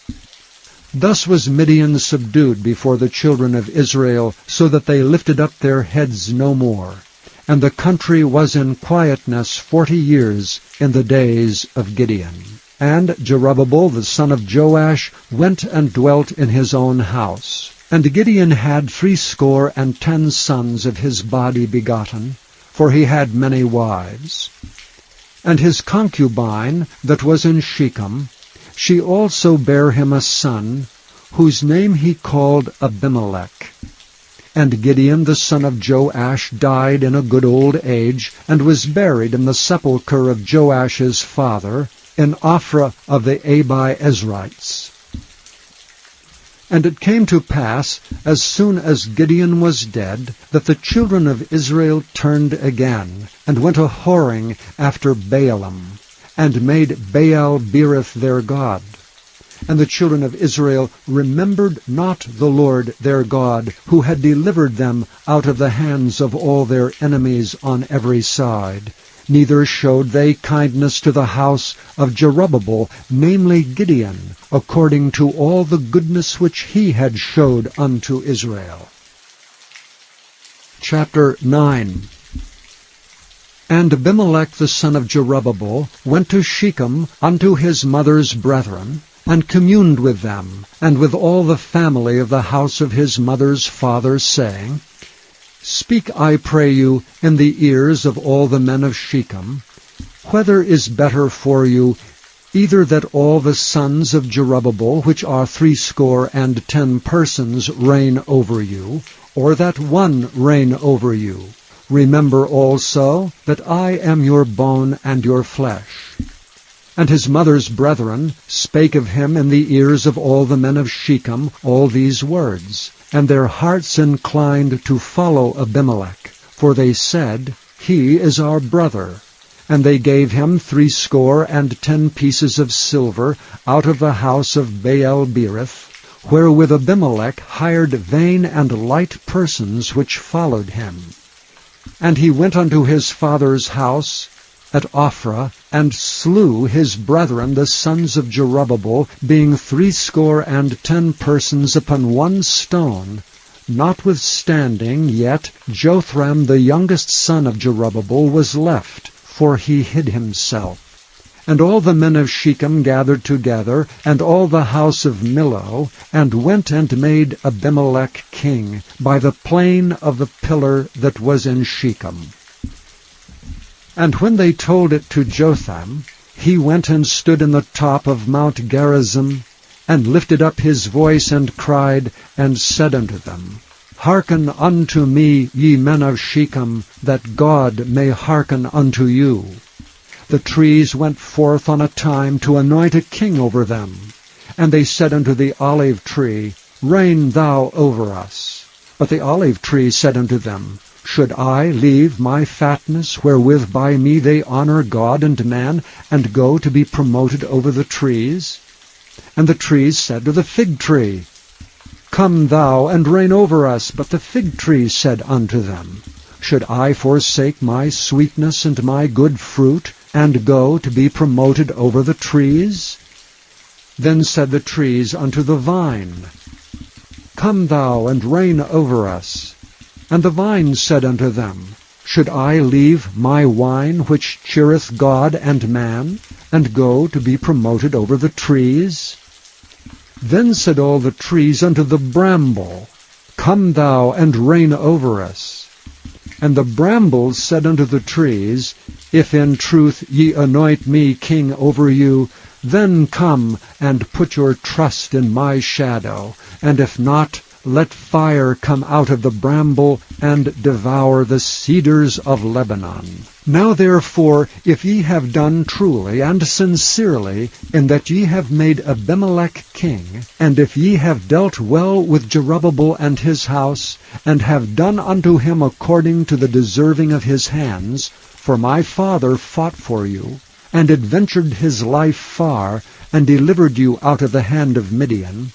Thus was Midian subdued before the children of Israel, so that they lifted up their heads no more. And the country was in quietness 40 years in the days of Gideon. And Jerubbaal the son of Joash went and dwelt in his own house. And Gideon had 70 sons of his body begotten, for he had many wives. And his concubine that was in Shechem, she also bare him a son, whose name he called Abimelech. And Gideon the son of Joash died in a good old age, and was buried in the sepulchre of Joash's father, in Ophrah of the Abiezrites. And it came to pass, as soon as Gideon was dead, that the children of Israel turned again, and went a-whoring after Baalim, and made Baal-berith their god. And the children of Israel remembered not the Lord their God, who had delivered them out of the hands of all their enemies on every side. Neither showed they kindness to the house of Jerubbaal, namely Gideon, according to all the goodness which he had showed unto Israel. Chapter 9. And Abimelech the son of Jerubbaal went to Shechem unto his mother's brethren, and communed with them, and with all the family of the house of his mother's father, saying, Speak, I pray you, in the ears of all the men of Shechem, whether is better for you, either that all the sons of Jerubbaal, which are 70 persons, reign over you, or that one reign over you? Remember also that I am your bone and your flesh. And his mother's brethren spake of him in the ears of all the men of Shechem all these words. And their hearts inclined to follow Abimelech, for they said, He is our brother. And they gave him 70 pieces of silver out of the house of Baal-berith, wherewith Abimelech hired vain and light persons which followed him. And he went unto his father's house at Ophrah, and slew his brethren the sons of Jerubbaal, being 70 persons upon one stone. Notwithstanding, yet Jotham the youngest son of Jerubbaal was left, for he hid himself. And all the men of Shechem gathered together, and all the house of Millo, and went and made Abimelech king, by the plain of the pillar that was in Shechem. And when they told it to Jotham, he went and stood in the top of Mount Gerizim, and lifted up his voice, and cried, and said unto them, Hearken unto me, ye men of Shechem, that God may hearken unto you. The trees went forth on a time to anoint a king over them. And they said unto the olive tree, Reign thou over us. But the olive tree said unto them, Should I leave my fatness, wherewith by me they honor God and man, and go to be promoted over the trees? And the trees said to the fig tree, Come thou and reign over us. But the fig tree said unto them, Should I forsake my sweetness and my good fruit, and go to be promoted over the trees? Then said the trees unto the vine, Come thou and reign over us. And the vine said unto them, Should I leave my wine which cheereth God and man, and go to be promoted over the trees? Then said all the trees unto the bramble, Come thou and reign over us. And the brambles said unto the trees, If in truth ye anoint me king over you, then come and put your trust in my shadow, and if not, let fire come out of the bramble, and devour the cedars of Lebanon. Now therefore, if ye have done truly and sincerely, in that ye have made Abimelech king, and if ye have dealt well with Jerubbabel and his house, and have done unto him according to the deserving of his hands, for my father fought for you, and adventured his life far, and delivered you out of the hand of Midian,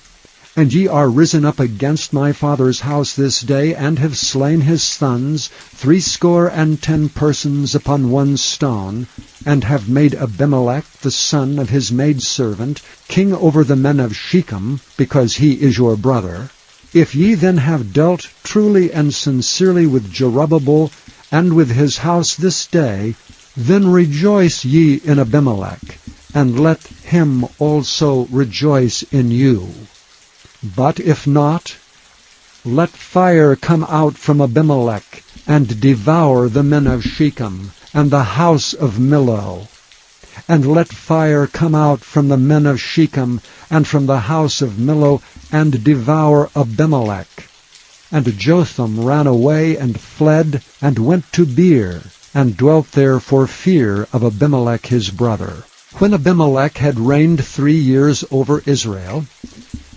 and ye are risen up against my father's house this day, and have slain his sons, 70 persons upon one stone, and have made Abimelech, the son of his maidservant, king over the men of Shechem, because he is your brother. If ye then have dealt truly and sincerely with Jerubbabel, and with his house this day, then rejoice ye in Abimelech, and let him also rejoice in you. But if not, let fire come out from Abimelech, and devour the men of Shechem, and the house of Millo. And let fire come out from the men of Shechem, and from the house of Millo, and devour Abimelech. And Jotham ran away, and fled, and went to Beer, and dwelt there for fear of Abimelech his brother. When Abimelech had reigned 3 years over Israel,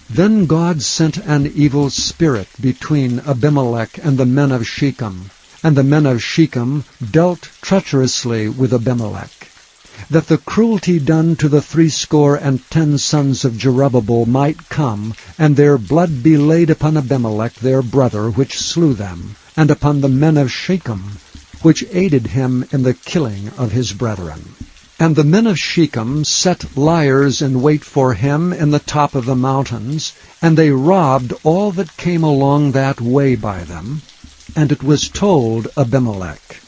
then God sent an evil spirit between Abimelech and the men of Shechem, and the men of Shechem dealt treacherously with Abimelech, that the cruelty done to the 70 sons of Jerubbabel might come, and their blood be laid upon Abimelech their brother, which slew them, and upon the men of Shechem, which aided him in the killing of his brethren. And the men of Shechem set liers in wait for him in the top of the mountains, and they robbed all that came along that way by them. And it was told Abimelech.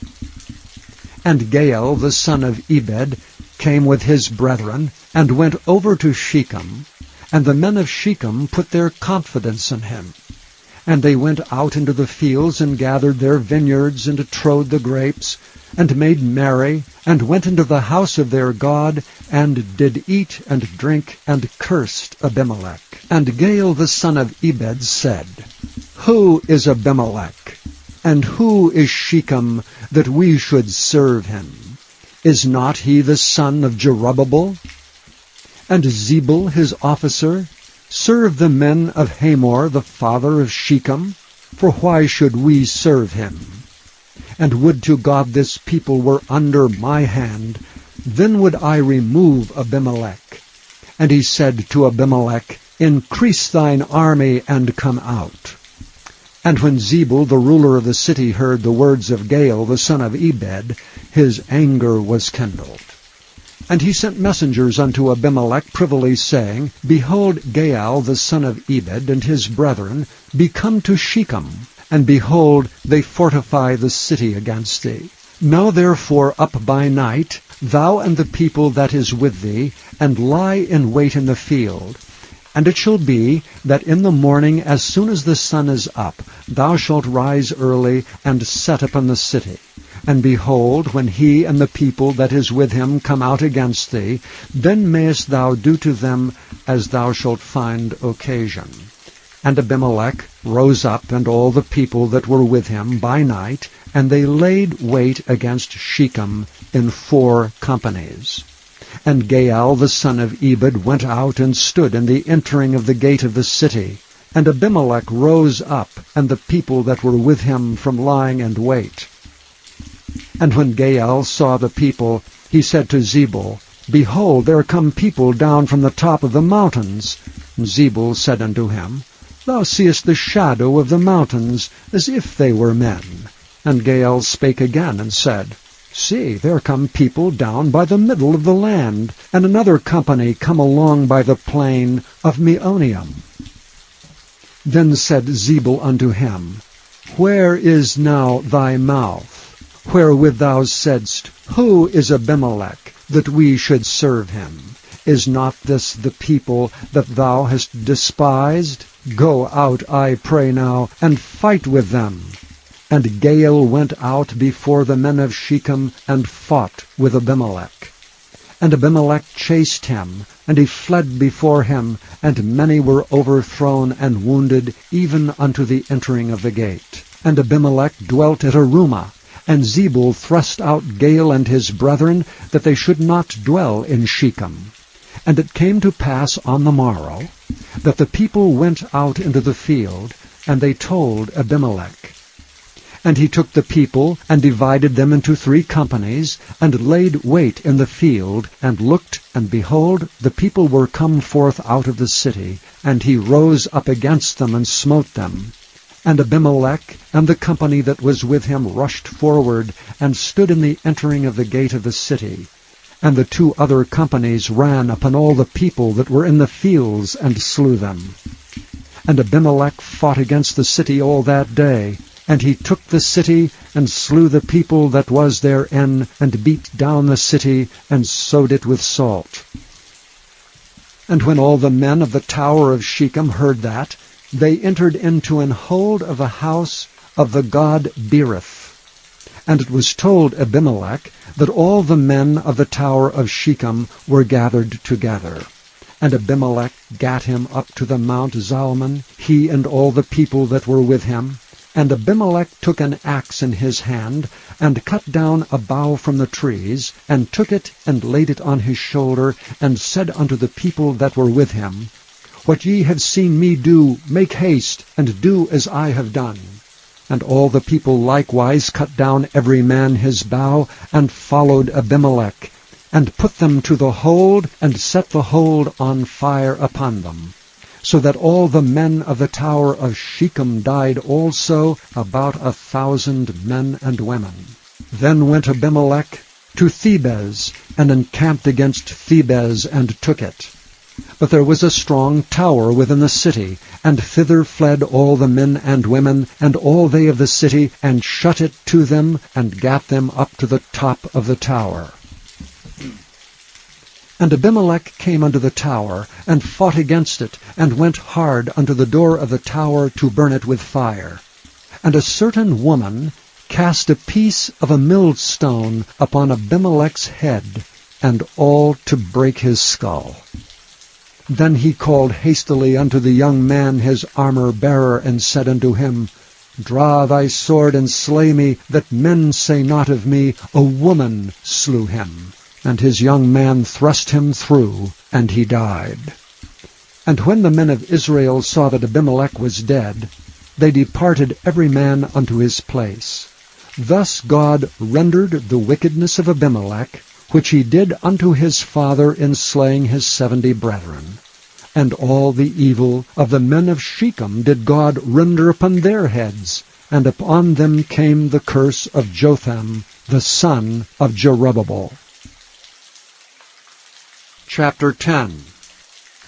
And Gaal the son of Ebed came with his brethren, and went over to Shechem, and the men of Shechem put their confidence in him. And they went out into the fields, and gathered their vineyards, and trode the grapes, and made merry, and went into the house of their God, and did eat and drink, and cursed Abimelech. And Gaal the son of Ebed said, Who is Abimelech? And who is Shechem, that we should serve him? Is not he the son of Jerubbabel? And Zebul his officer serve the men of Hamor the father of Shechem? For why should we serve him? And would to God this people were under my hand, then would I remove Abimelech. And he said to Abimelech, Increase thine army, and come out. And when Zebul the ruler of the city heard the words of Gaal the son of Ebed, his anger was kindled. And he sent messengers unto Abimelech privily, saying, Behold, Gaal the son of Ebed and his brethren be come to Shechem, and behold, they fortify the city against thee. Now therefore up by night, thou and the people that is with thee, and lie in wait in the field. And it shall be, that in the morning, as soon as the sun is up, thou shalt rise early, and set upon the city. And behold, when he and the people that is with him come out against thee, then mayest thou do to them as thou shalt find occasion. And Abimelech rose up, and all the people that were with him by night, and they laid wait against Shechem in 4 companies. And Gaal the son of Ebed went out and stood in the entering of the gate of the city. And Abimelech rose up, and the people that were with him from lying in wait. And when Gaal saw the people, he said to Zebul, Behold, there come people down from the top of the mountains. And Zebul said unto him, Thou seest the shadow of the mountains, as if they were men. And Gaal spake again, and said, See, there come people down by the middle of the land, and another company come along by the plain of Meonium. Then said Zebul unto him, Where is now thy mouth, wherewith thou saidst, Who is Abimelech, that we should serve him? Is not this the people that thou hast despised? Go out, I pray now, and fight with them. And Gaal went out before the men of Shechem, and fought with Abimelech. And Abimelech chased him, and he fled before him, and many were overthrown and wounded, even unto the entering of the gate. And Abimelech dwelt at Arumah, and Zebul thrust out Gaal and his brethren, that they should not dwell in Shechem. And it came to pass on the morrow, that the people went out into the field, and they told Abimelech. And he took the people, and divided them into 3 companies, and laid wait in the field, and looked, and behold, the people were come forth out of the city, and he rose up against them, and smote them. And Abimelech and the company that was with him rushed forward, and stood in the entering of the gate of the city. And the 2 other companies ran upon all the people that were in the fields, and slew them. And Abimelech fought against the city all that day, and he took the city, and slew the people that was therein, and beat down the city, and sowed it with salt. And when all the men of the tower of Shechem heard that, they entered into an hold of the house of the god Berith. And it was told Abimelech that all the men of the tower of Shechem were gathered together. And Abimelech gat him up to the Mount Zalmon, he and all the people that were with him. And Abimelech took an axe in his hand, and cut down a bough from the trees, and took it, and laid it on his shoulder, and said unto the people that were with him, What ye have seen me do, make haste, and do as I have done. And all the people likewise cut down every man his bough, and followed Abimelech, and put them to the hold, and set the hold on fire upon them. So that all the men of the tower of Shechem died also, about 1,000 men and women. Then went Abimelech to Thebez, and encamped against Thebez, and took it. But there was a strong tower within the city, and thither fled all the men and women, and all they of the city, and shut it to them, and gat them up to the top of the tower. And Abimelech came unto the tower, and fought against it, and went hard unto the door of the tower to burn it with fire. And a certain woman cast a piece of a millstone upon Abimelech's head, and all to break his skull. Then he called hastily unto the young man his armor-bearer, and said unto him, Draw thy sword, and slay me, that men say not of me, A woman slew him. And his young man thrust him through, and he died. And when the men of Israel saw that Abimelech was dead, they departed every man unto his place. Thus God rendered the wickedness of Abimelech, which he did unto his father in slaying his 70 brethren. And all the evil of the men of Shechem did God render upon their heads, and upon them came the curse of Jotham, the son of Jerubbaal. Chapter 10.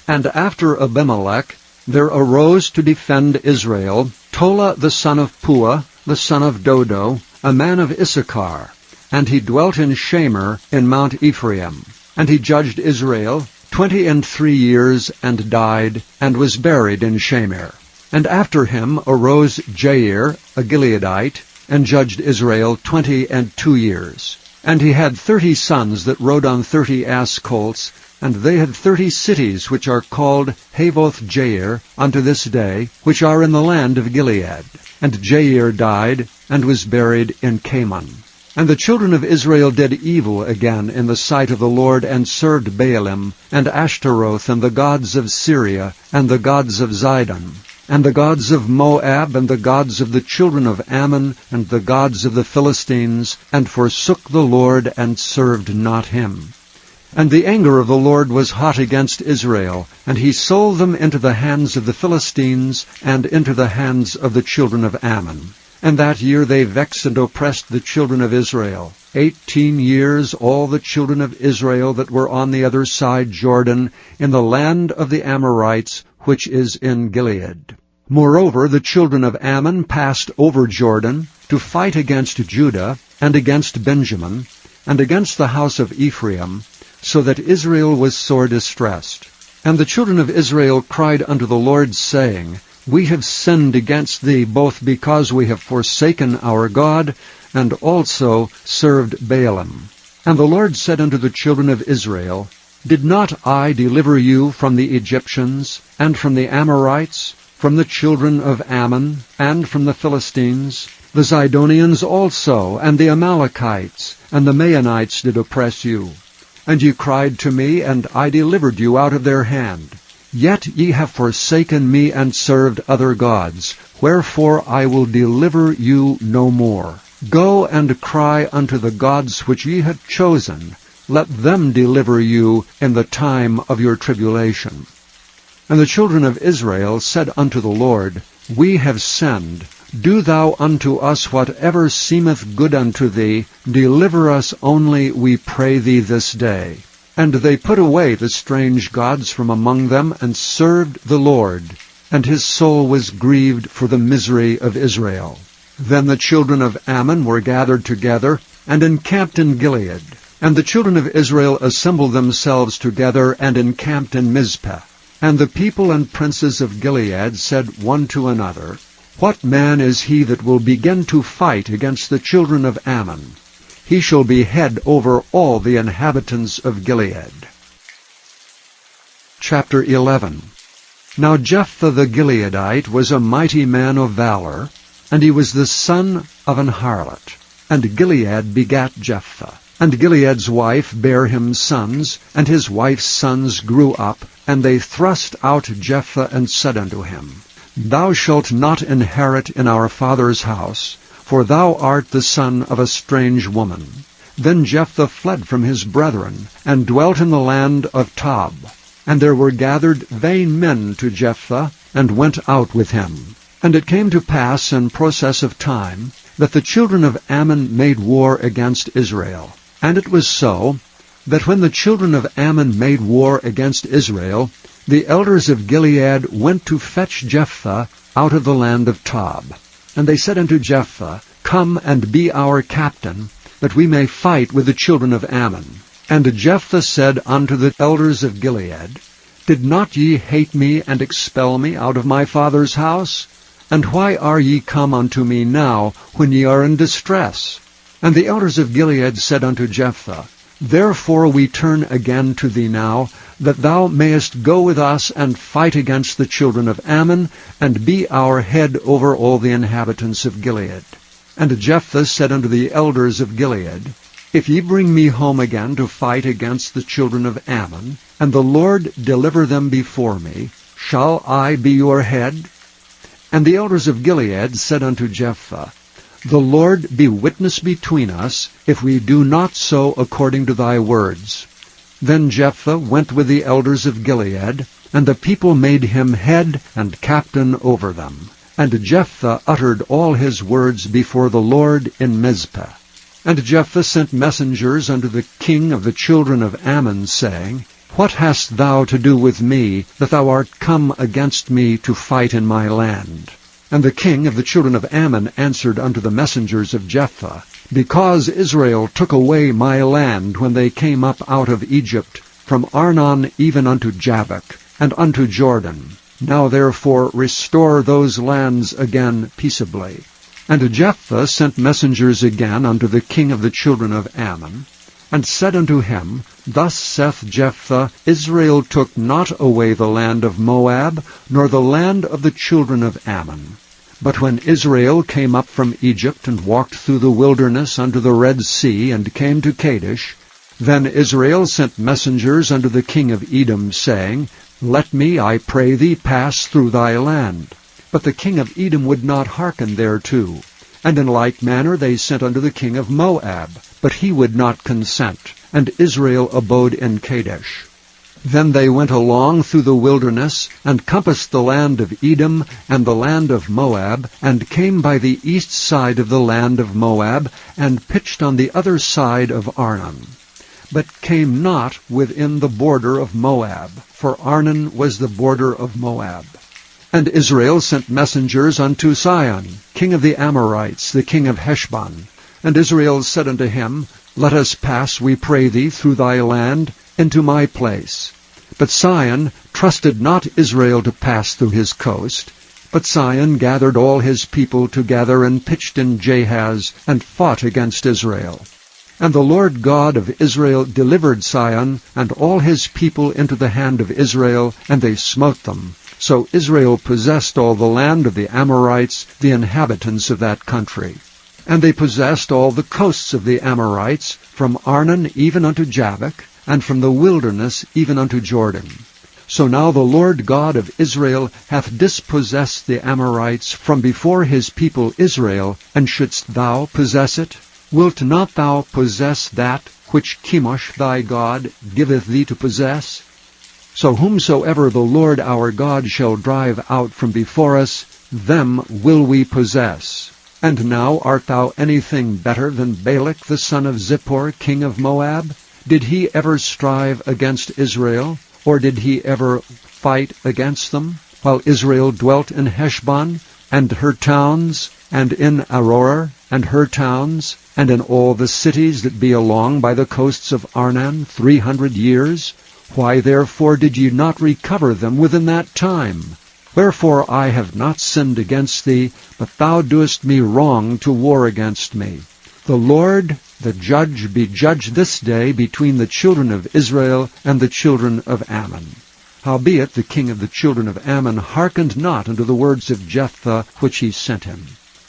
And after Abimelech there arose to defend Israel Tola the son of Puah, the son of Dodo, a man of Issachar, and he dwelt in Shamir in Mount Ephraim. And he judged Israel 23 years, and died, and was buried in Shamir. And after him arose Jair, a Gileadite, and judged Israel 22 years. And he had 30 sons that rode on 30 ass colts, and they had 30 cities which are called Havoth-Jair unto this day, which are in the land of Gilead. And Jair died, and was buried in Kamon. And the children of Israel did evil again in the sight of the Lord, and served Baalim, and Ashtaroth, and the gods of Syria, and the gods of Zidon, and the gods of Moab, and the gods of the children of Ammon, and the gods of the Philistines, and forsook the Lord, and served not him. And the anger of the Lord was hot against Israel, and he sold them into the hands of the Philistines, and into the hands of the children of Ammon. And that year they vexed and oppressed the children of Israel. 18 years all the children of Israel that were on the other side Jordan, in the land of the Amorites, which is in Gilead. Moreover, the children of Ammon passed over Jordan to fight against Judah, and against Benjamin, and against the house of Ephraim, so that Israel was sore distressed. And the children of Israel cried unto the Lord, saying, We have sinned against thee, both because we have forsaken our God, and also served Baalim. And the Lord said unto the children of Israel, Did not I deliver you from the Egyptians, and from the Amorites, from the children of Ammon, and from the Philistines? The Zidonians also, and the Amalekites, and the Maonites did oppress you. And ye cried to me, and I delivered you out of their hand. Yet ye have forsaken me, and served other gods. Wherefore I will deliver you no more. Go and cry unto the gods which ye have chosen. Let them deliver you in the time of your tribulation. And the children of Israel said unto the Lord, We have sinned. Do thou unto us whatever seemeth good unto thee. Deliver us only, we pray thee, this day. And they put away the strange gods from among them, and served the Lord. And his soul was grieved for the misery of Israel. Then the children of Ammon were gathered together, and encamped in Gilead. And the children of Israel assembled themselves together, and encamped in Mizpeh. And the people and princes of Gilead said one to another, What man is he that will begin to fight against the children of Ammon? He shall be head over all the inhabitants of Gilead. Chapter 11. Now Jephthah the Gileadite was a mighty man of valor, and he was the son of an harlot. And Gilead begat Jephthah. And Gilead's wife bare him sons, and his wife's sons grew up, and they thrust out Jephthah, and said unto him, Thou shalt not inherit in our father's house, for thou art the son of a strange woman. Then Jephthah fled from his brethren, and dwelt in the land of Tob. And there were gathered vain men to Jephthah, and went out with him. And it came to pass in process of time, that the children of Ammon made war against Israel. And it was so, that when the children of Ammon made war against Israel, the elders of Gilead went to fetch Jephthah out of the land of Tob. And they said unto Jephthah, Come and be our captain, that we may fight with the children of Ammon. And Jephthah said unto the elders of Gilead, Did not ye hate me, and expel me out of my father's house? And why are ye come unto me now, when ye are in distress? And the elders of Gilead said unto Jephthah, Therefore we turn again to thee now, that thou mayest go with us and fight against the children of Ammon, and be our head over all the inhabitants of Gilead. And Jephthah said unto the elders of Gilead, If ye bring me home again to fight against the children of Ammon, and the Lord deliver them before me, shall I be your head? And the elders of Gilead said unto Jephthah, The Lord be witness between us, if we do not so according to thy words. Then Jephthah went with the elders of Gilead, and the people made him head and captain over them. And Jephthah uttered all his words before the Lord in Mizpeh. And Jephthah sent messengers unto the king of the children of Ammon, saying, What hast thou to do with me, that thou art come against me to fight in my land? And the king of the children of Ammon answered unto the messengers of Jephthah, Because Israel took away my land when they came up out of Egypt, from Arnon even unto Jabbok, and unto Jordan. Now therefore restore those lands again peaceably. And Jephthah sent messengers again unto the king of the children of Ammon, and said unto him, Thus saith Jephthah, Israel took not away the land of Moab, nor the land of the children of Ammon. But when Israel came up from Egypt, and walked through the wilderness unto the Red Sea, and came to Kadesh, then Israel sent messengers unto the king of Edom, saying, Let me, I pray thee, pass through thy land. But the king of Edom would not hearken thereto. And in like manner they sent unto the king of Moab, but he would not consent. And Israel abode in Kadesh. Then they went along through the wilderness, and compassed the land of Edom and the land of Moab, and came by the east side of the land of Moab, and pitched on the other side of Arnon, but came not within the border of Moab, for Arnon was the border of Moab. And Israel sent messengers unto Sihon, king of the Amorites, the king of Heshbon. And Israel said unto him, Let us pass, we pray thee, through thy land, into my place. But Sihon trusted not Israel to pass through his coast. But Sihon gathered all his people together, and pitched in Jahaz, and fought against Israel. And the Lord God of Israel delivered Sihon and all his people into the hand of Israel, and they smote them. So Israel possessed all the land of the Amorites, the inhabitants of that country. And they possessed all the coasts of the Amorites, from Arnon even unto Jabbok, and from the wilderness even unto Jordan. So now the Lord God of Israel hath dispossessed the Amorites from before his people Israel, and shouldst thou possess it? Wilt not thou possess that which Chemosh thy God giveth thee to possess? So whomsoever the Lord our God shall drive out from before us, them will we possess. And now art thou anything better than Balak the son of Zippor, king of Moab? Did he ever strive against Israel, or did he ever fight against them, while Israel dwelt in Heshbon, and her towns, and in Aroer, and her towns, and in all the cities that be along by the coasts of Arnon 300 years? Why therefore did ye not recover them within that time? Wherefore I have not sinned against thee, but thou doest me wrong to war against me. The Lord, the judge, be judged this day between the children of Israel and the children of Ammon. Howbeit the king of the children of Ammon hearkened not unto the words of Jephthah which he sent him.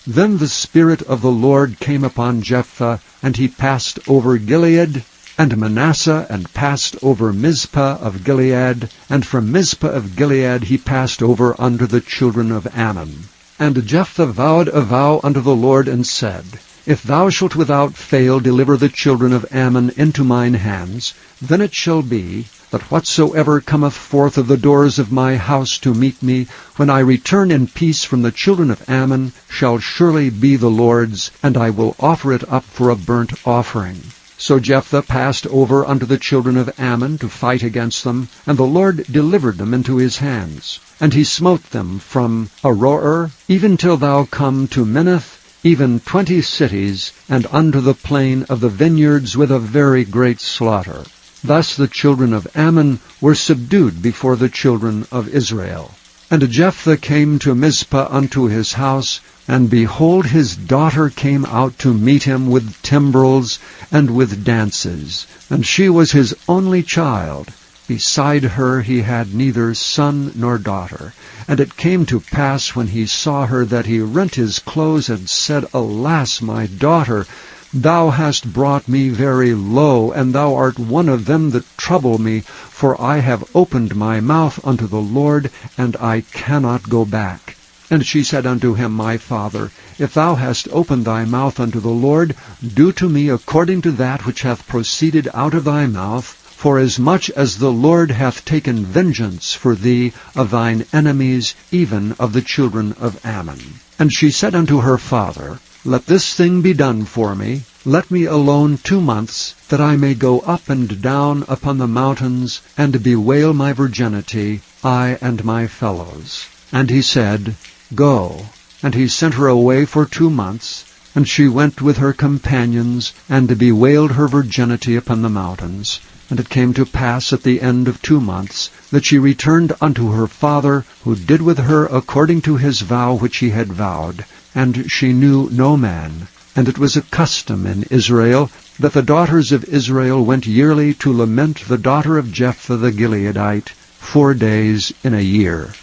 Then the Spirit of the Lord came upon Jephthah, and he passed over Gilead, and Manasseh, and passed over Mizpah of Gilead, and from Mizpah of Gilead he passed over unto the children of Ammon. And Jephthah vowed a vow unto the Lord, and said, If thou shalt without fail deliver the children of Ammon into mine hands, then it shall be, that whatsoever cometh forth of the doors of my house to meet me, when I return in peace from the children of Ammon, shall surely be the Lord's, and I will offer it up for a burnt offering. So Jephthah passed over unto the children of Ammon to fight against them, and the Lord delivered them into his hands. And he smote them from Aroer, even till thou come to Minnith, even 20 cities, and unto the plain of the vineyards with a very great slaughter. Thus the children of Ammon were subdued before the children of Israel. And Jephthah came to Mizpah unto his house, and behold, his daughter came out to meet him with timbrels and with dances, and she was his only child. Beside her he had neither son nor daughter. And it came to pass, when he saw her, that he rent his clothes, and said, Alas, my daughter, thou hast brought me very low, and thou art one of them that trouble me, for I have opened my mouth unto the Lord, and I cannot go back. And she said unto him, My father, if thou hast opened thy mouth unto the Lord, do to me according to that which hath proceeded out of thy mouth, forasmuch as the Lord hath taken vengeance for thee of thine enemies, even of the children of Ammon. And she said unto her father, Let this thing be done for me. Let me alone 2 months, that I may go up and down upon the mountains, and bewail my virginity, I and my fellows. And he said, Go. And he sent her away for 2 months, and she went with her companions, and bewailed her virginity upon the mountains. And it came to pass at the end of 2 months, that she returned unto her father, who did with her according to his vow which he had vowed. And she knew no man. And it was a custom in Israel, that the daughters of Israel went yearly to lament the daughter of Jephthah the Gileadite 4 days in a year.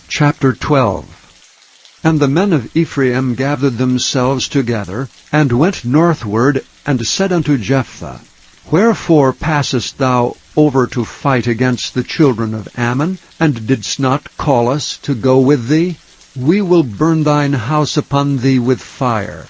Chapter 12. And the men of Ephraim gathered themselves together, and went northward, and said unto Jephthah, Wherefore passest thou over to fight against the children of Ammon, and didst not call us to go with thee? We will burn thine house upon thee with fire.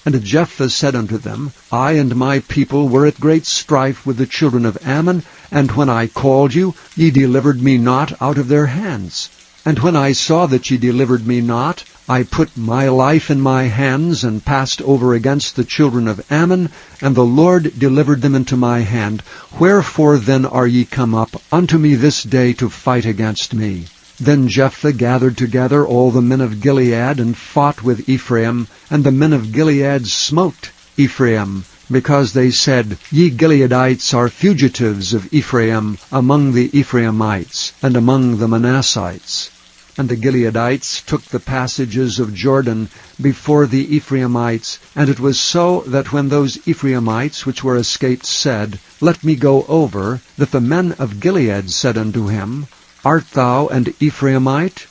And Jephthah said unto them, I and my people were at great strife with the children of Ammon, and when I called you, ye delivered me not out of their hands. And when I saw that ye delivered me not, I put my life in my hands, and passed over against the children of Ammon, and the Lord delivered them into my hand. Wherefore then are ye come up unto me this day to fight against me? Then Jephthah gathered together all the men of Gilead, and fought with Ephraim, and the men of Gilead smote Ephraim, because they said, Ye Gileadites are fugitives of Ephraim among the Ephraimites, and among the Manassites. And the Gileadites took the passages of Jordan before the Ephraimites. And it was so that when those Ephraimites which were escaped said, Let me go over, that the men of Gilead said unto him, Art thou an Ephraimite?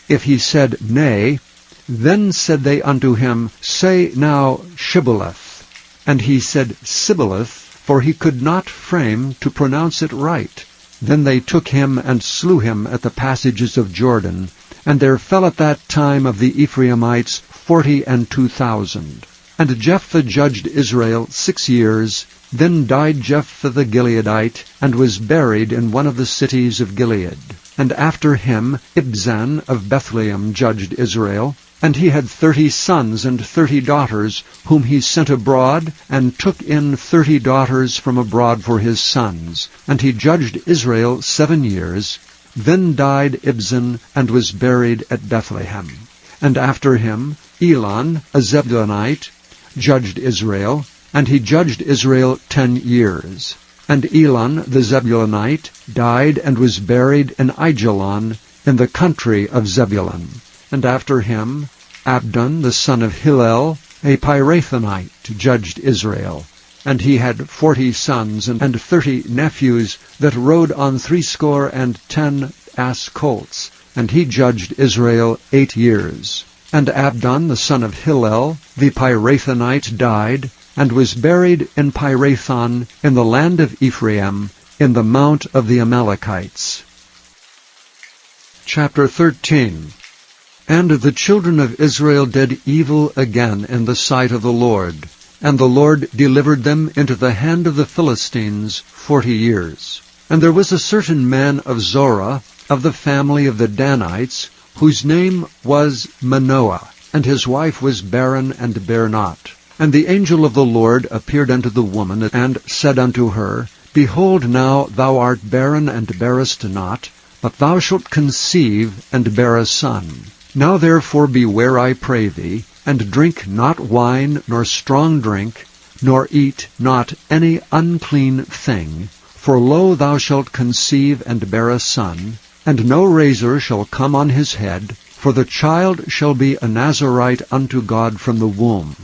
If he said, Nay, then said they unto him, Say now Shibboleth. And he said, Sibboleth, for he could not frame to pronounce it right. Then they took him and slew him at the passages of Jordan. And there fell at that time of the Ephraimites 42,000. And Jephthah judged Israel 6 years. Then died Jephthah the Gileadite, and was buried in one of the cities of Gilead. And after him Ibzan of Bethlehem judged Israel. And he had 30 sons and 30 daughters, whom he sent abroad, and took in 30 daughters from abroad for his sons. And he judged Israel 7 years. Then died Ibzan, and was buried at Bethlehem. And after him Elon, a Zebulunite, judged Israel. And he judged Israel 10 years. And Elon the Zebulunite died, and was buried in Aijalon, in the country of Zebulun. And after him Abdon the son of Hillel, a Pirathonite, judged Israel. And he had 40 sons and 30 nephews that rode on 70 ass colts. And he judged Israel 8 years. And Abdon the son of Hillel, the Pirathonite, died, and was buried in Pirathon, in the land of Ephraim, in the mount of the Amalekites. Chapter 13. And the children of Israel did evil again in the sight of the Lord. And the Lord delivered them into the hand of the Philistines 40 years. And there was a certain man of Zorah, of the family of the Danites, whose name was Manoah, and his wife was barren and bare not. And the angel of the Lord appeared unto the woman, and said unto her, Behold, now thou art barren and bearest not, but thou shalt conceive and bear a son. Now therefore beware, I pray thee, and drink not wine nor strong drink, nor eat not any unclean thing. For lo, thou shalt conceive and bear a son, and no razor shall come on his head, for the child shall be a Nazarite unto God from the womb.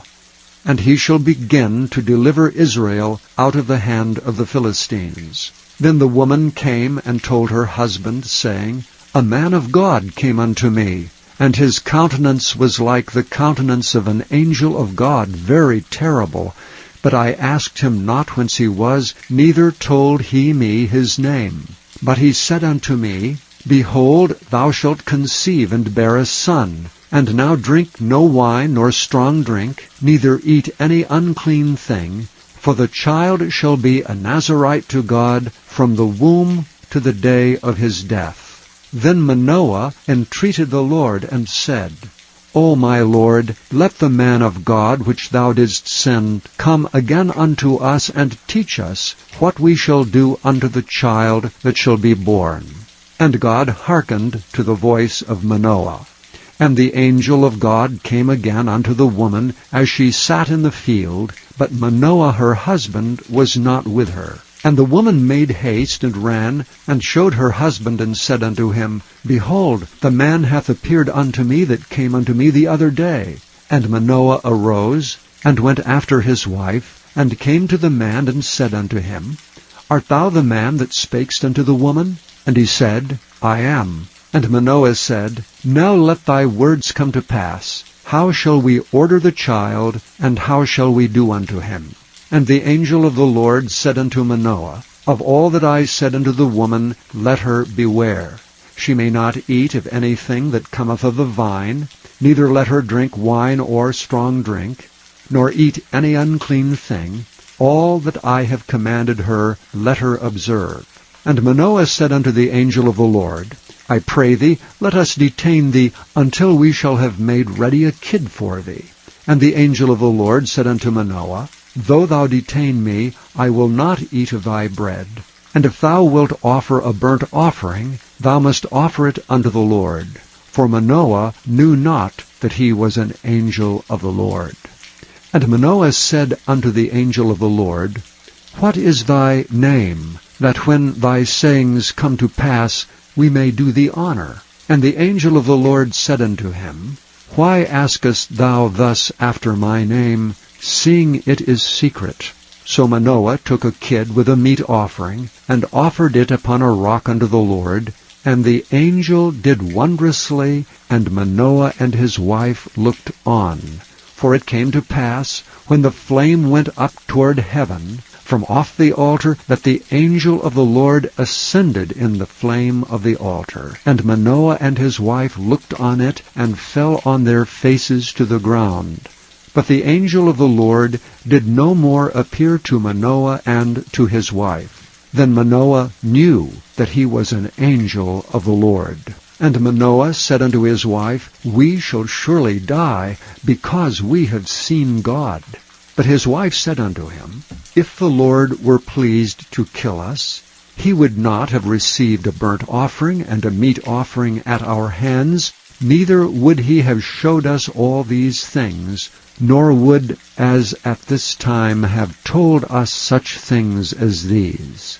And he shall begin to deliver Israel out of the hand of the Philistines. Then the woman came and told her husband, saying, A man of God came unto me, and his countenance was like the countenance of an angel of God, very terrible. But I asked him not whence he was, neither told he me his name. But he said unto me, Behold, thou shalt conceive and bear a son. And now drink no wine nor strong drink, neither eat any unclean thing, for the child shall be a Nazarite to God from the womb to the day of his death. Then Manoah entreated the Lord, and said, O my Lord, let the man of God which thou didst send come again unto us, and teach us what we shall do unto the child that shall be born. And God hearkened to the voice of Manoah. And the angel of God came again unto the woman as she sat in the field, but Manoah her husband was not with her. And the woman made haste, and ran, and showed her husband, and said unto him, Behold, the man hath appeared unto me that came unto me the other day. And Manoah arose, and went after his wife, and came to the man, and said unto him, Art thou the man that spakest unto the woman? And he said, I am. And Manoah said, Now let thy words come to pass. How shall we order the child, and how shall we do unto him? And the angel of the Lord said unto Manoah, Of all that I said unto the woman, let her beware. She may not eat of anything that cometh of the vine, neither let her drink wine or strong drink. nor eat any unclean thing. All that I have commanded her, let her observe. And Manoah said unto the angel of the Lord, I pray thee, let us detain thee until we shall have made ready a kid for thee. And the angel of the Lord said unto Manoah, Though thou detain me, I will not eat of thy bread. And if thou wilt offer a burnt offering, thou must offer it unto the Lord. For Manoah knew not that he was an angel of the Lord. And Manoah said unto the angel of the Lord, What is thy name, that when thy sayings come to pass, we may do thee honor? And the angel of the Lord said unto him, Why askest thou thus after my name, seeing it is secret? So Manoah took a kid with a meat offering, and offered it upon a rock unto the Lord. And the angel did wondrously, and Manoah and his wife looked on. For it came to pass, when the flame went up toward heaven, from off the altar, that the angel of the Lord ascended in the flame of the altar. And Manoah and his wife looked on it, and fell on their faces to the ground. But the angel of the Lord did no more appear to Manoah and to his wife. Then Manoah knew that he was an angel of the Lord. And Manoah said unto his wife, We shall surely die, because we have seen God. But his wife said unto him, If the Lord were pleased to kill us, he would not have received a burnt offering and a meat offering at our hands, neither would he have showed us all these things, nor would, as at this time, have told us such things as these.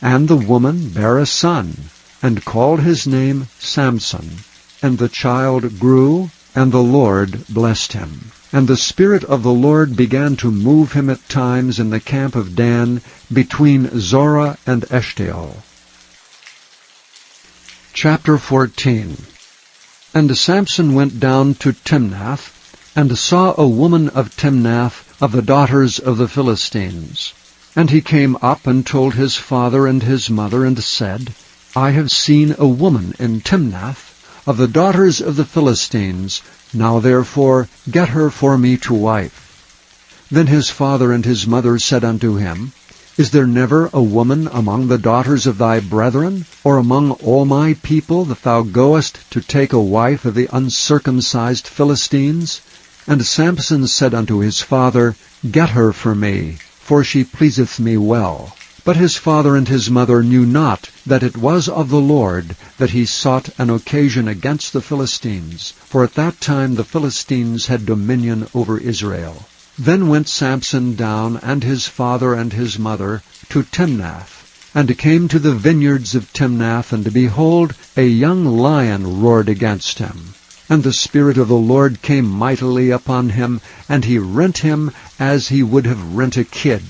And the woman bare a son, and called his name Samson. And the child grew, and the Lord blessed him. And the Spirit of the Lord began to move him at times in the camp of Dan, between Zorah and Eshtaol. Chapter 14. And Samson went down to Timnath, and saw a woman of Timnath, of the daughters of the Philistines. And he came up and told his father and his mother, and said, I have seen a woman in Timnath, of the daughters of the Philistines. Now therefore get her for me to wife. Then his father and his mother said unto him, Is there never a woman among the daughters of thy brethren, or among all my people, that thou goest to take a wife of the uncircumcised Philistines? And Samson said unto his father, Get her for me, for she pleaseth me well. But his father and his mother knew not that it was of the Lord that he sought an occasion against the Philistines, for at that time the Philistines had dominion over Israel. Then went Samson down, and his father and his mother, to Timnath, and came to the vineyards of Timnath, and behold, a young lion roared against him. And the Spirit of the Lord came mightily upon him, and he rent him as he would have rent a kid.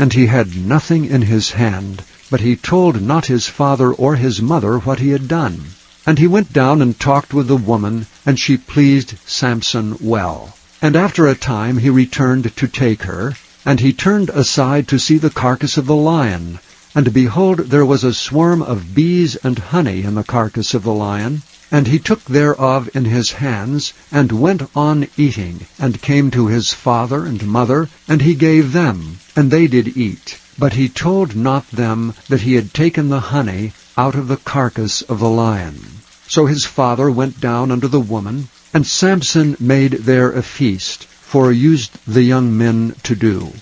And he had nothing in his hand, but he told not his father or his mother what he had done. And he went down and talked with the woman, and she pleased Samson well. And after a time he returned to take her, and he turned aside to see the carcass of the lion. And behold, there was a swarm of bees and honey in the carcass of the lion. And he took thereof in his hands, and went on eating, and came to his father and mother, and he gave them, and they did eat. But he told not them that he had taken the honey out of the carcass of the lion. So his father went down unto the woman, and Samson made there a feast, for used the young men to do.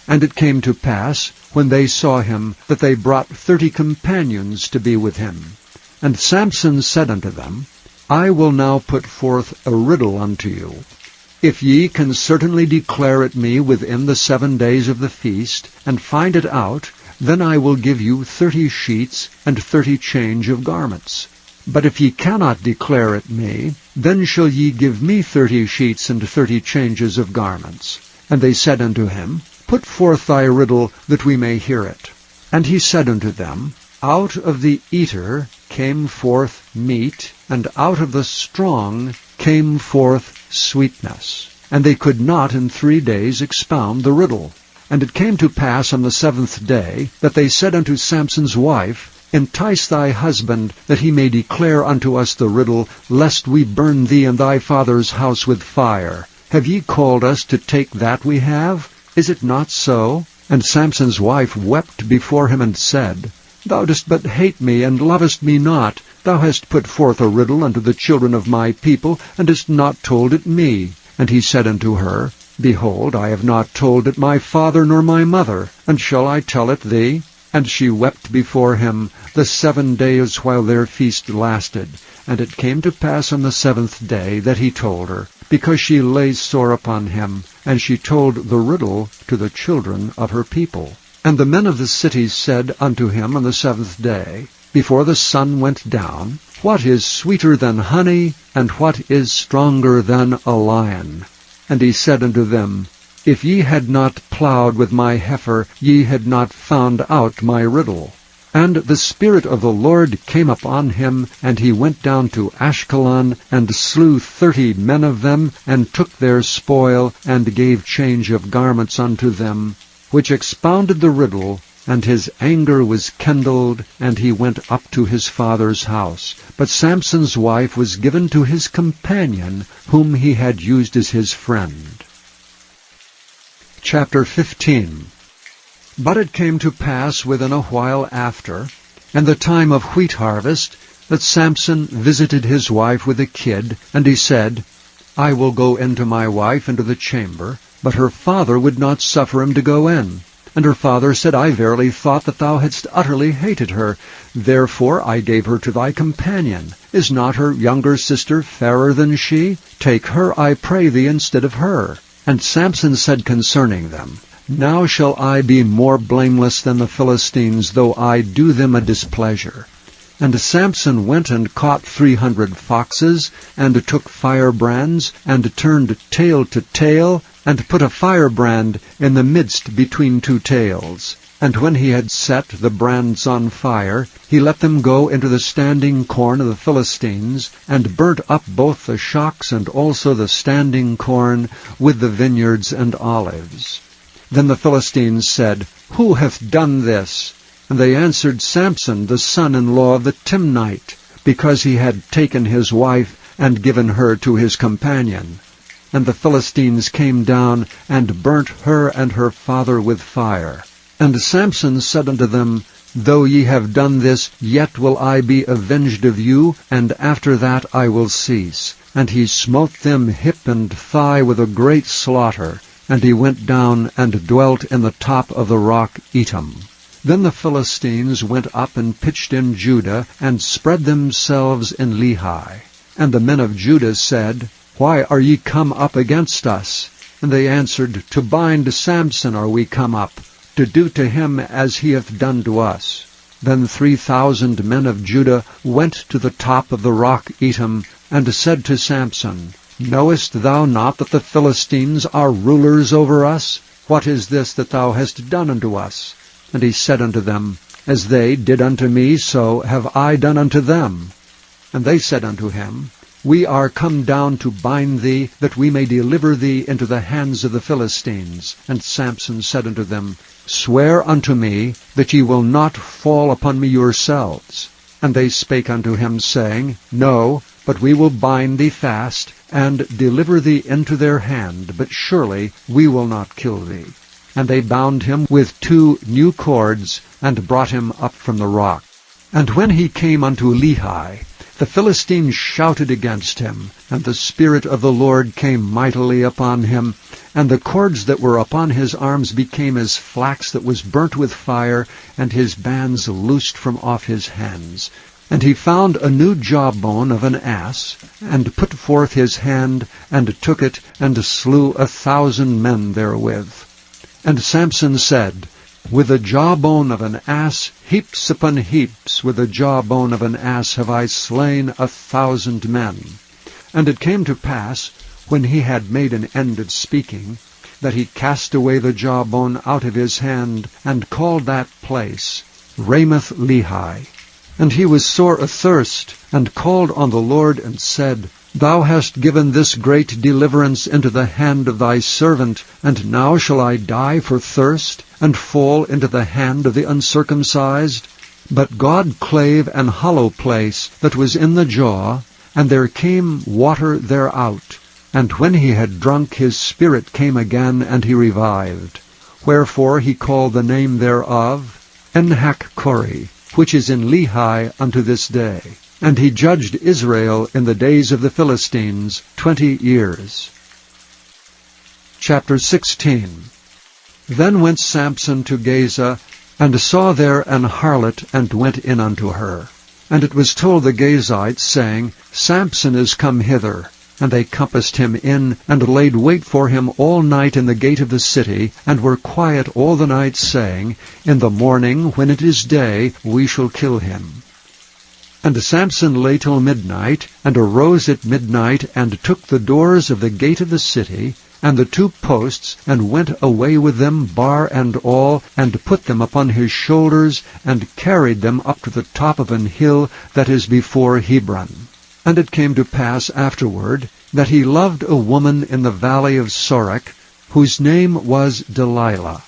And it came to pass, when they saw him, that they brought 30 companions to be with him. And Samson said unto them, I will now put forth a riddle unto you. If ye can certainly declare it me within the 7 days of the feast, and find it out, then I will give you 30 sheets and 30 change of garments. But if ye cannot declare it me, then shall ye give me 30 sheets and 30 changes of garments. And they said unto him, Put forth thy riddle, that we may hear it. And he said unto them, Out of the eater came forth meat, and out of the strong came forth sweetness. And they could not in 3 days expound the riddle. And it came to pass on the 7th day, that they said unto Samson's wife, Entice thy husband, that he may declare unto us the riddle, lest we burn thee and thy father's house with fire. Have ye called us to take that we have? Is it not so? And Samson's wife wept before him and said, Thou dost but hate me, and lovest me not. Thou hast put forth a riddle unto the children of my people, and hast not told it me. And he said unto her, Behold, I have not told it my father nor my mother, and shall I tell it thee? And she wept before him the 7 days while their feast lasted. And it came to pass on the 7th day that he told her, because she lay sore upon him, and she told the riddle to the children of her people. And the men of the city said unto him on the 7th day, before the sun went down, What is sweeter than honey, and what is stronger than a lion? And he said unto them, If ye had not plowed with my heifer, ye had not found out my riddle. And the Spirit of the Lord came upon him, and he went down to Ashkelon, and slew 30 men of them, and took their spoil, and gave change of garments unto them, which expounded the riddle. And his anger was kindled, and he went up to his father's house. But Samson's wife was given to his companion, whom he had used as his friend. Chapter 15. But it came to pass within a while after, and the time of wheat harvest, that Samson visited his wife with a kid, and he said, I will go in to my wife into the chamber. But her father would not suffer him to go in. And her father said, I verily thought that thou hadst utterly hated her. Therefore I gave her to thy companion. Is not her younger sister fairer than she? Take her, I pray thee, instead of her. And Samson said concerning them, Now shall I be more blameless than the Philistines, though I do them a displeasure. And Samson went and caught 300 foxes, and took firebrands, and turned tail to tail, and put a firebrand in the midst between 2 tails. And when he had set the brands on fire, he let them go into the standing corn of the Philistines, and burnt up both the shocks and also the standing corn with the vineyards and olives. Then the Philistines said, Who hath done this? And they answered, Samson, the son-in-law of the Timnite, because he had taken his wife and given her to his companion. And the Philistines came down and burnt her and her father with fire. And Samson said unto them, Though ye have done this, yet will I be avenged of you, and after that I will cease. And he smote them hip and thigh with a great slaughter. And he went down and dwelt in the top of the rock Etam. Then the Philistines went up and pitched in Judah, and spread themselves in Lehi. And the men of Judah said, Why are ye come up against us? And they answered, To bind Samson are we come up, to do to him as he hath done to us. Then 3,000 men of Judah went to the top of the rock Etam, and said to Samson, Knowest thou not that the Philistines are rulers over us? What is this that thou hast done unto us? And he said unto them, As they did unto me, so have I done unto them. And they said unto him, We are come down to bind thee, that we may deliver thee into the hands of the Philistines. And Samson said unto them, Swear unto me that ye will not fall upon me yourselves. And they spake unto him, saying, No, but we will bind thee fast, and deliver thee into their hand, but surely we will not kill thee. And they bound him with 2 new cords, and brought him up from the rock. And when he came unto Lehi, the Philistines shouted against him, and the Spirit of the Lord came mightily upon him, and the cords that were upon his arms became as flax that was burnt with fire, and his bands loosed from off his hands. And he found a new jawbone of an ass, and put forth his hand, and took it, and slew 1,000 men therewith. And Samson said, With the jawbone of an ass, heaps upon heaps, with the jawbone of an ass have I slain 1,000 men. And it came to pass, when he had made an end of speaking, that he cast away the jawbone out of his hand, and called that place Ramath Lehi. And he was sore athirst, and called on the Lord, and said, Thou hast given this great deliverance into the hand of thy servant, and now shall I die for thirst, and fall into the hand of the uncircumcised? But God clave an hollow place that was in the jaw, and there came water thereout. And when he had drunk, his spirit came again, and he revived. Wherefore he called the name thereof Enhakkore, which is in Lehi unto this day. And he judged Israel in the days of the Philistines 20 years. Chapter 16. Then went Samson to Gaza, and saw there an harlot, and went in unto her. And it was told the Gazites, saying, Samson is come hither. And they compassed him in, and laid wait for him all night in the gate of the city, and were quiet all the night, saying, In the morning, when it is day, we shall kill him. And Samson lay till midnight, and arose at midnight, and took the doors of the gate of the city, and the 2 posts, and went away with them, bar and all, and put them upon his shoulders, and carried them up to the top of an hill that is before Hebron. And it came to pass afterward, that he loved a woman in the valley of Sorek, whose name was Delilah.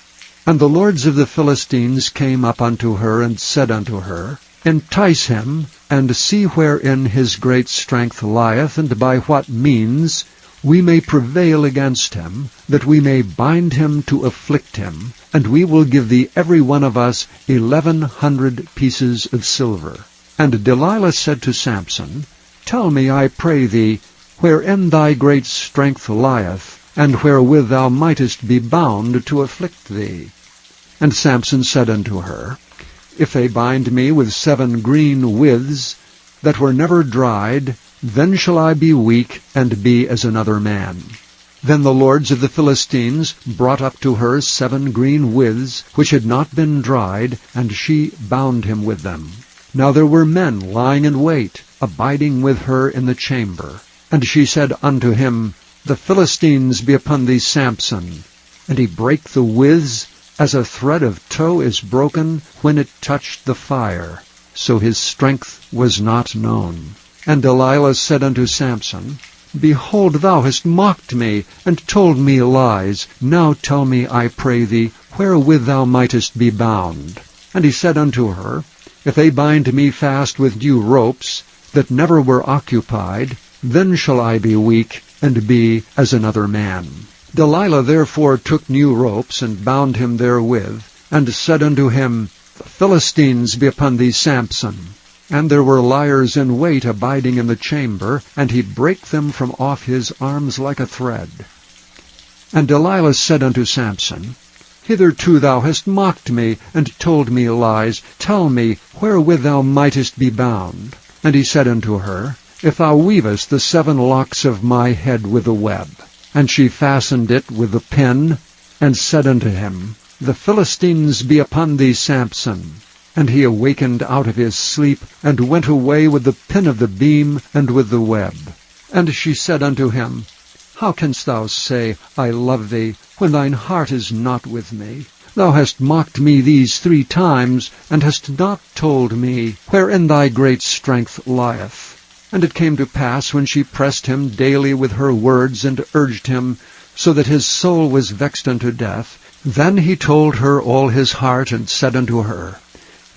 And the lords of the Philistines came up unto her, and said unto her, Entice him, and see wherein his great strength lieth, and by what means we may prevail against him, that we may bind him to afflict him, and we will give thee every one of us 1,100 pieces of silver. And Delilah said to Samson, Tell me, I pray thee, wherein thy great strength lieth, and wherewith thou mightest be bound to afflict thee. And Samson said unto her, If they bind me with 7 green withs, that were never dried, then shall I be weak, and be as another man. Then the lords of the Philistines brought up to her 7 green withs, which had not been dried, and she bound him with them. Now there were men lying in wait, abiding with her in the chamber. And she said unto him, The Philistines be upon thee, Samson. And he brake the withs, as a thread of tow is broken when it touched the fire. So his strength was not known. And Delilah said unto Samson, Behold, thou hast mocked me, and told me lies. Now tell me, I pray thee, wherewith thou mightest be bound. And he said unto her, If they bind me fast with new ropes, that never were occupied, then shall I be weak, and be as another man. Delilah therefore took new ropes, and bound him therewith, and said unto him, The Philistines be upon thee, Samson. And there were liers in wait abiding in the chamber, and he brake them from off his arms like a thread. And Delilah said unto Samson, Hitherto thou hast mocked me, and told me lies. Tell me, wherewith thou mightest be bound. And he said unto her, If thou weavest the 7 locks of my head with a web. And she fastened it with the pin, and said unto him, The Philistines be upon thee, Samson. And he awakened out of his sleep, and went away with the pin of the beam, and with the web. And she said unto him, How canst thou say, I love thee, when thine heart is not with me? Thou hast mocked me these 3 times, and hast not told me wherein thy great strength lieth. And it came to pass, when she pressed him daily with her words, and urged him, so that his soul was vexed unto death, then he told her all his heart, and said unto her,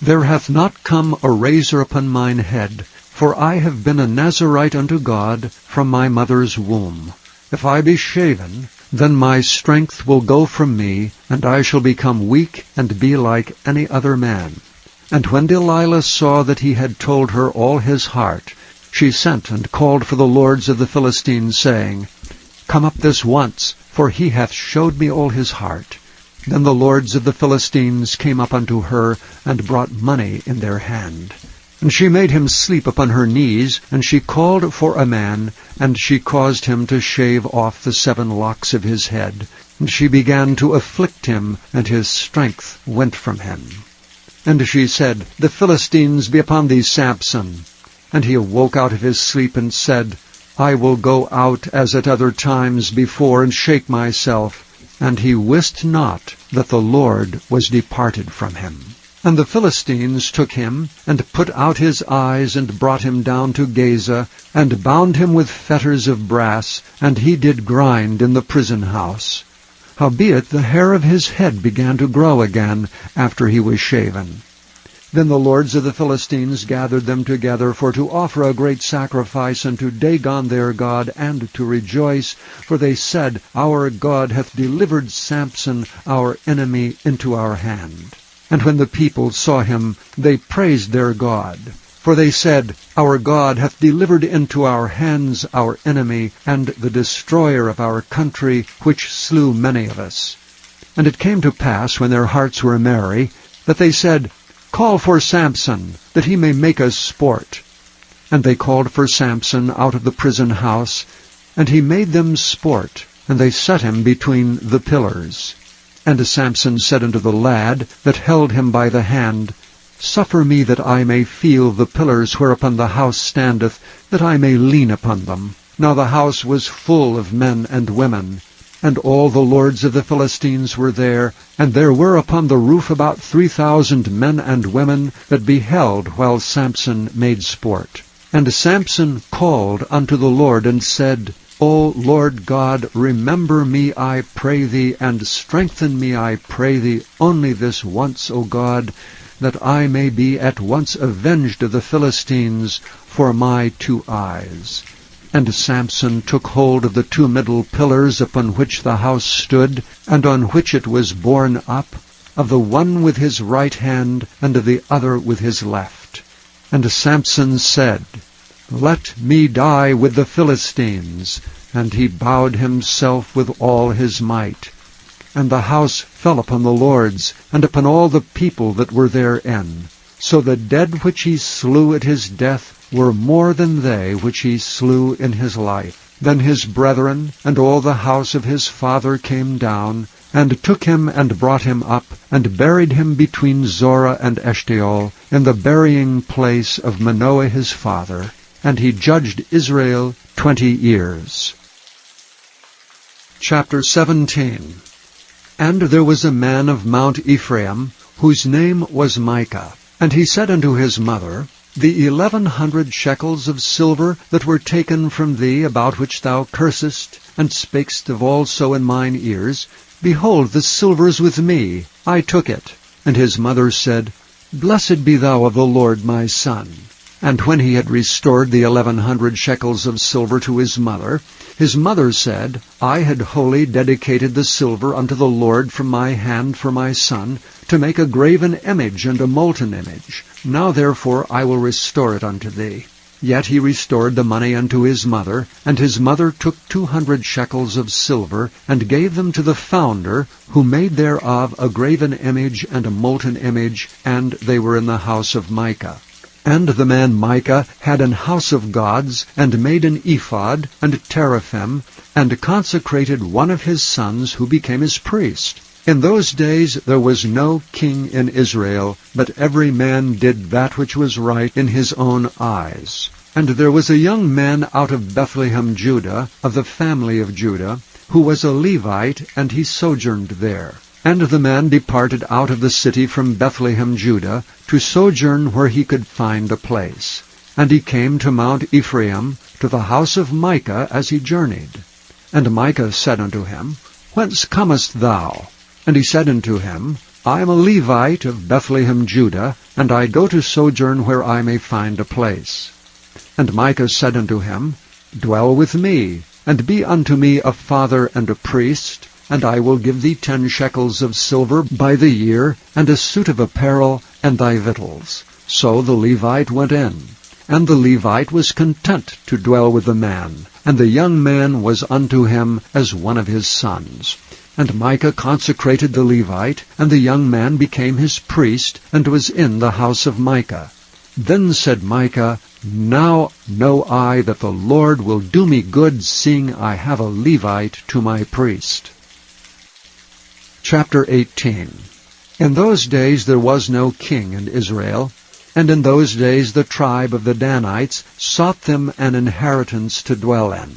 There hath not come a razor upon mine head, for I have been a Nazarite unto God from my mother's womb. If I be shaven, then my strength will go from me, and I shall become weak, and be like any other man. And when Delilah saw that he had told her all his heart, she sent and called for the lords of the Philistines, saying, Come up this once, for he hath showed me all his heart. Then the lords of the Philistines came up unto her, and brought money in their hand. And she made him sleep upon her knees, and she called for a man, and she caused him to shave off the 7 locks of his head. And she began to afflict him, and his strength went from him. And she said, The Philistines be upon thee, Samson. And he awoke out of his sleep, and said, I will go out as at other times before, and shake myself. And he wist not that the Lord was departed from him. And the Philistines took him, and put out his eyes, and brought him down to Gaza, and bound him with fetters of brass, and he did grind in the prison house. Howbeit the hair of his head began to grow again after he was shaven. Then the lords of the Philistines gathered them together for to offer a great sacrifice unto Dagon their god, and to rejoice. For they said, Our God hath delivered Samson our enemy into our hand. And when the people saw him, they praised their God. For they said, Our God hath delivered into our hands our enemy, and the destroyer of our country, which slew many of us. And it came to pass, when their hearts were merry, that they said, Call for Samson, that he may make us sport. And they called for Samson out of the prison house, and he made them sport, and they set him between the pillars. And Samson said unto the lad that held him by the hand, Suffer me that I may feel the pillars whereupon the house standeth, that I may lean upon them. Now the house was full of men and women, and all the lords of the Philistines were there, and there were upon the roof about 3,000 men and women that beheld while Samson made sport. And Samson called unto the Lord, and said, O Lord God, remember me, I pray thee, and strengthen me, I pray thee, only this once, O God, that I may be at once avenged of the Philistines for my 2 eyes. And Samson took hold of the 2 middle pillars upon which the house stood, and on which it was borne up, of the one with his right hand, and of the other with his left. And Samson said, Let me die with the Philistines. And he bowed himself with all his might. And the house fell upon the lords, and upon all the people that were therein. So the dead which he slew at his death were more than they which he slew in his life. Then his brethren and all the house of his father came down, and took him and brought him up, and buried him between Zorah and Eshtaol, in the burying place of Manoah his father. And he judged Israel 20 years. Chapter 17. And there was a man of Mount Ephraim, whose name was Micah. And he said unto his mother, The 1,100 shekels of silver that were taken from thee, about which thou cursest, and spakest of also in mine ears, behold, the silver is with me, I took it. And his mother said, Blessed be thou of the Lord, my son. And when he had restored the 1,100 shekels of silver to his mother said, I had wholly dedicated the silver unto the Lord from my hand for my son, to make a graven image and a molten image. Now therefore I will restore it unto thee. Yet he restored the money unto his mother, and his mother took 200 shekels of silver, and gave them to the founder, who made thereof a graven image and a molten image, and they were in the house of Micah. And the man Micah had an house of gods, and made an ephod, and teraphim, and consecrated one of his sons, who became his priest. In those days there was no king in Israel, but every man did that which was right in his own eyes. And there was a young man out of Bethlehem, Judah, of the family of Judah, who was a Levite, and he sojourned there. And the man departed out of the city from Bethlehem, Judah, to sojourn where he could find a place. And he came to Mount Ephraim, to the house of Micah, as he journeyed. And Micah said unto him, Whence comest thou? And he said unto him, I am a Levite of Bethlehem, Judah, and I go to sojourn where I may find a place. And Micah said unto him, Dwell with me, and be unto me a father and a priest, and I will give thee 10 shekels of silver by the year, and a suit of apparel, and thy victuals. So the Levite went in. And the Levite was content to dwell with the man, and the young man was unto him as one of his sons. And Micah consecrated the Levite, and the young man became his priest, and was in the house of Micah. Then said Micah, Now know I that the Lord will do me good, seeing I have a Levite to my priest. Chapter 18. In those days there was no king in Israel, and in those days the tribe of the Danites sought them an inheritance to dwell in.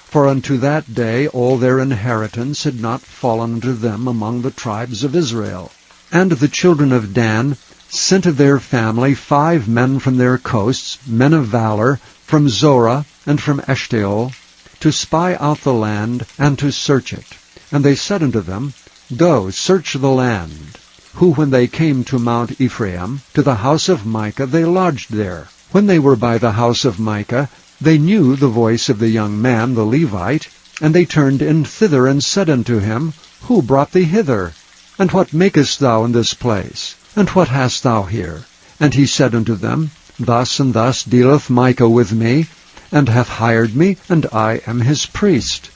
For unto that day all their inheritance had not fallen unto them among the tribes of Israel. And the children of Dan sent of their family 5 men from their coasts, men of valor, from Zorah and from Eshtaol, to spy out the land and to search it. And they said unto them, Go, search the land. who when they came to Mount Ephraim, to the house of Micah, they lodged there. When they were by the house of Micah, they knew the voice of the young man, the Levite, and they turned in thither, and said unto him, Who brought thee hither? And what makest thou in this place? And what hast thou here? And he said unto them, Thus and thus dealeth Micah with me, and hath hired me, and I am his priest.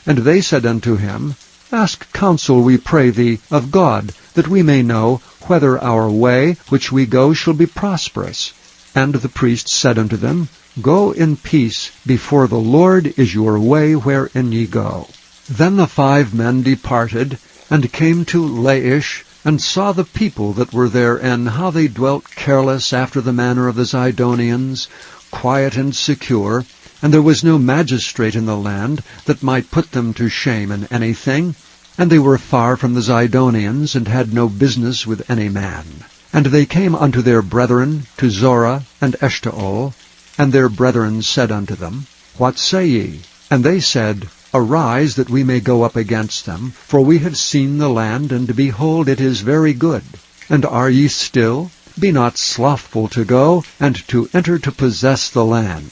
And they said unto him, Ask counsel, we pray thee, of God, that we may know whether our way which we go shall be prosperous. And the priest said unto them, Go in peace, before the Lord is your way wherein ye go. Then the 5 men departed, and came to Laish, and saw the people that were therein, how they dwelt careless after the manner of the Zidonians, quiet and secure, and there was no magistrate in the land that might put them to shame in anything, and they were far from the Zidonians, and had no business with any man. And they came unto their brethren to Zorah and Eshtaol, and their brethren said unto them, What say ye? And they said, Arise, that we may go up against them, for we have seen the land, and behold, it is very good. And are ye still? Be not slothful to go, and to enter to possess the land.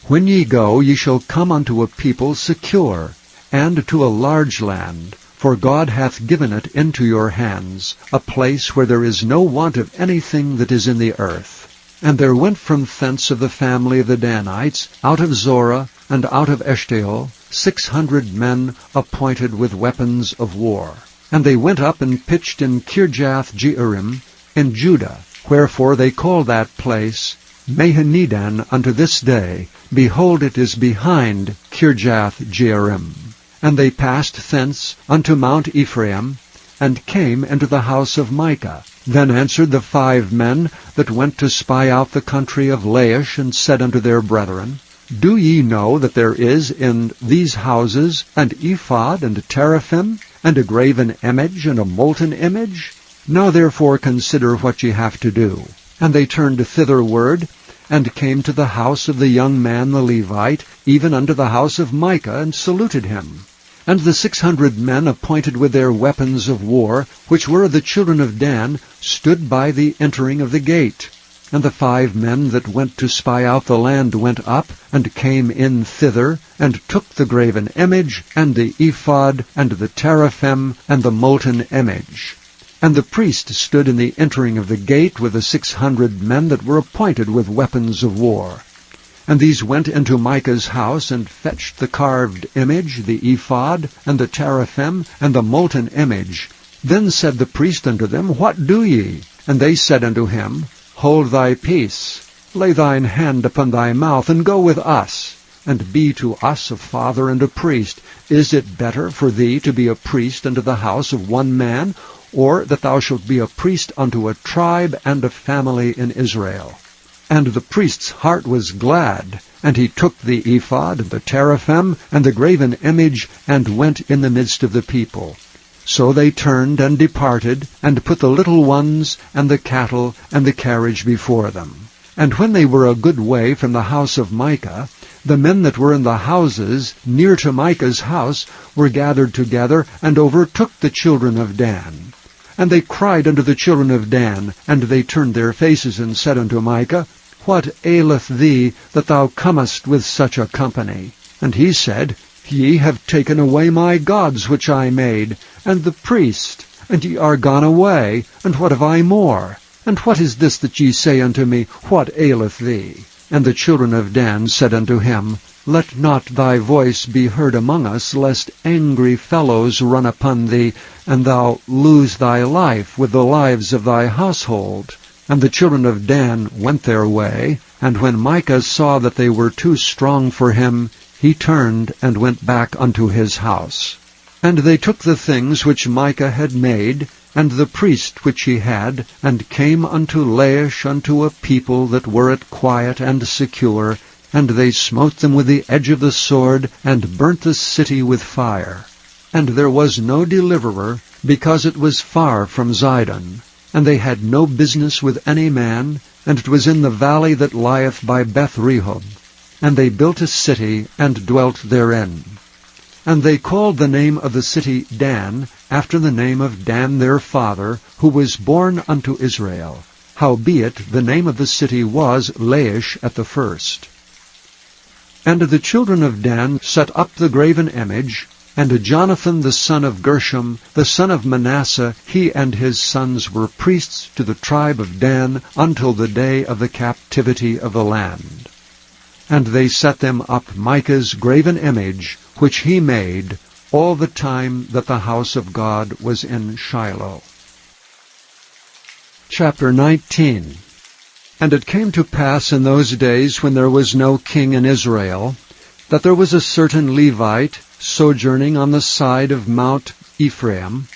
When ye go, ye shall come unto a people secure, and to a large land, for God hath given it into your hands, a place where there is no want of anything that is in the earth. And there went from thence of the family of the Danites, out of Zorah, and out of Eshtaol, 600 men appointed with weapons of war. And they went up and pitched in Kirjath-jearim in Judah, wherefore they call that place Mahaneh-dan unto this day. Behold, it is behind Kirjath-jearim. And they passed thence unto Mount Ephraim, and came into the house of Micah. Then answered the 5 men that went to spy out the country of Laish, and said unto their brethren, Do ye know that there is in these houses an ephod, and a teraphim, and a graven image, and a molten image? Now therefore consider what ye have to do. And they turned thitherward, and came to the house of the young man the Levite, even unto the house of Micah, and saluted him. And the 600 men appointed with their weapons of war, which were of the children of Dan, stood by the entering of the gate. And the 5 men that went to spy out the land went up, and came in thither, and took the graven image, and the ephod, and the teraphim, and the molten image. And the priest stood in the entering of the gate with the 600 men that were appointed with weapons of war. And these went into Micah's house, and fetched the carved image, the ephod, and the teraphim, and the molten image. Then said the priest unto them, What do ye? And they said unto him, Hold thy peace, lay thine hand upon thy mouth, and go with us, and be to us a father and a priest. Is it better for thee to be a priest unto the house of one man, or that thou shalt be a priest unto a tribe and a family in Israel? And the priest's heart was glad, and he took the ephod, and the teraphim, and the graven image, and went in the midst of the people. So they turned and departed, and put the little ones, and the cattle, and the carriage before them. And when they were a good way from the house of Micah, the men that were in the houses near to Micah's house were gathered together, and overtook the children of Dan. And they cried unto the children of Dan, and they turned their faces, and said unto Micah, What aileth thee, that thou comest with such a company? And he said, Ye have taken away my gods which I made, and the priest, and ye are gone away, and what have I more? And what is this that ye say unto me, What aileth thee? And the children of Dan said unto him, Let not thy voice be heard among us, lest angry fellows run upon thee, and thou lose thy life with the lives of thy household. And the children of Dan went their way, and when Micah saw that they were too strong for him, he turned and went back unto his house. And they took the things which Micah had made, and the priest which he had, and came unto Laish unto a people that were at quiet and secure, and they smote them with the edge of the sword, and burnt the city with fire. And there was no deliverer, because it was far from Zidon. And they had no business with any man, and it was in the valley that lieth by Beth-rehob. And they built a city, and dwelt therein. And they called the name of the city Dan, after the name of Dan their father, who was born unto Israel. Howbeit the name of the city was Laish at the first. And the children of Dan set up the graven image, and Jonathan the son of Gershom, the son of Manasseh, he and his sons were priests to the tribe of Dan until the day of the captivity of the land. And they set them up Micah's graven image, which he made, all the time that the house of God was in Shiloh. Chapter 19. And it came to pass in those days, when there was no king in Israel, that there was a certain Levite sojourning on the side of Mount Ephraim,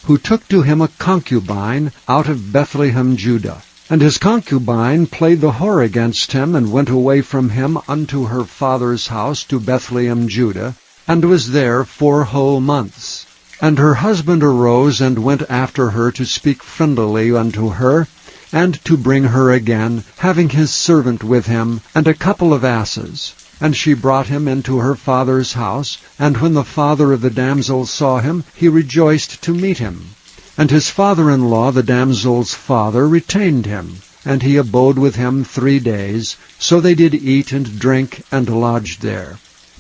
who took to him a concubine out of Bethlehem, Judah. And his concubine played the whore against him, and went away from him unto her father's house to Bethlehem, Judah, and was there 4 whole months. And her husband arose, and went after her to speak friendlily unto her, and to bring her again, having his servant with him, and a couple of asses. And she brought him into her father's house, and when the father of the damsel saw him, he rejoiced to meet him. And his father-in-law, the damsel's father, retained him, and he abode with him 3 days. So they did eat and drink, and lodged there.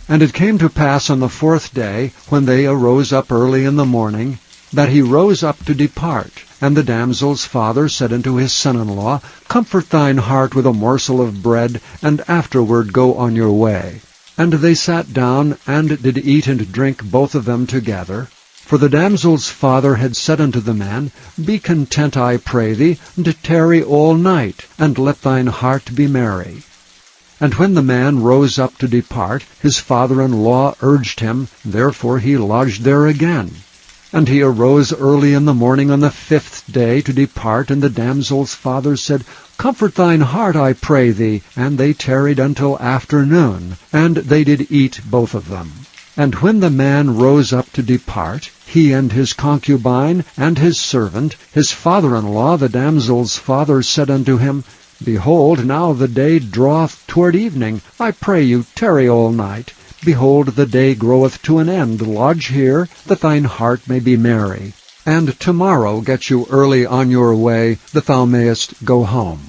And it came to pass on the 4th day, when they arose up early in the morning, that he rose up to depart. And the damsel's father said unto his son-in-law, Comfort thine heart with a morsel of bread, and afterward go on your way. And they sat down, and did eat and drink both of them together. For the damsel's father had said unto the man, Be content, I pray thee, and tarry all night, and let thine heart be merry. And when the man rose up to depart, his father-in-law urged him, therefore he lodged there again. And he arose early in the morning on the 5th day to depart, and the damsel's father said, Comfort thine heart, I pray thee. And they tarried until afternoon, and they did eat both of them. And when the man rose up to depart, he and his concubine and his servant, his father-in-law, the damsel's father, said unto him, Behold, now the day draweth toward evening. I pray you, tarry all night. Behold, the day groweth to an end. Lodge here, that thine heart may be merry. And tomorrow get you early on your way, that thou mayest go home.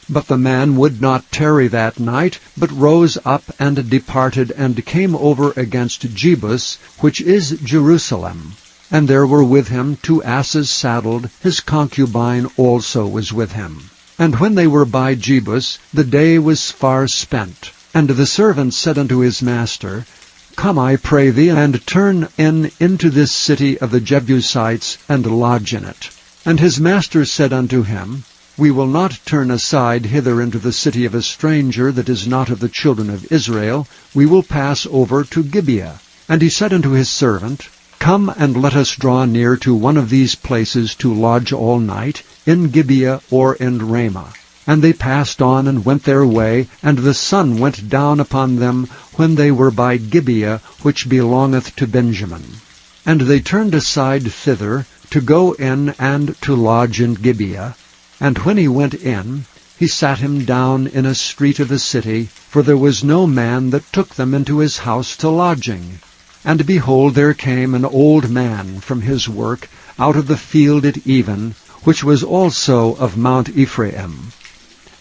But the man would not tarry that night, but rose up and departed, and came over against Jebus, which is Jerusalem. And there were with him 2 asses saddled, his concubine also was with him. And when they were by Jebus, the day was far spent. And the servant said unto his master, Come, I pray thee, and turn into this city of the Jebusites, and lodge in it. And his master said unto him, We will not turn aside hither into the city of a stranger that is not of the children of Israel. We will pass over to Gibeah. And he said unto his servant, Come, and let us draw near to one of these places to lodge all night, in Gibeah or in Ramah. And they passed on and went their way, and the sun went down upon them when they were by Gibeah, which belongeth to Benjamin. And they turned aside thither, to go in and to lodge in Gibeah. And when he went in, he sat him down in a street of the city, for there was no man that took them into his house to lodging. And behold, there came an old man from his work out of the field at even, which was also of Mount Ephraim.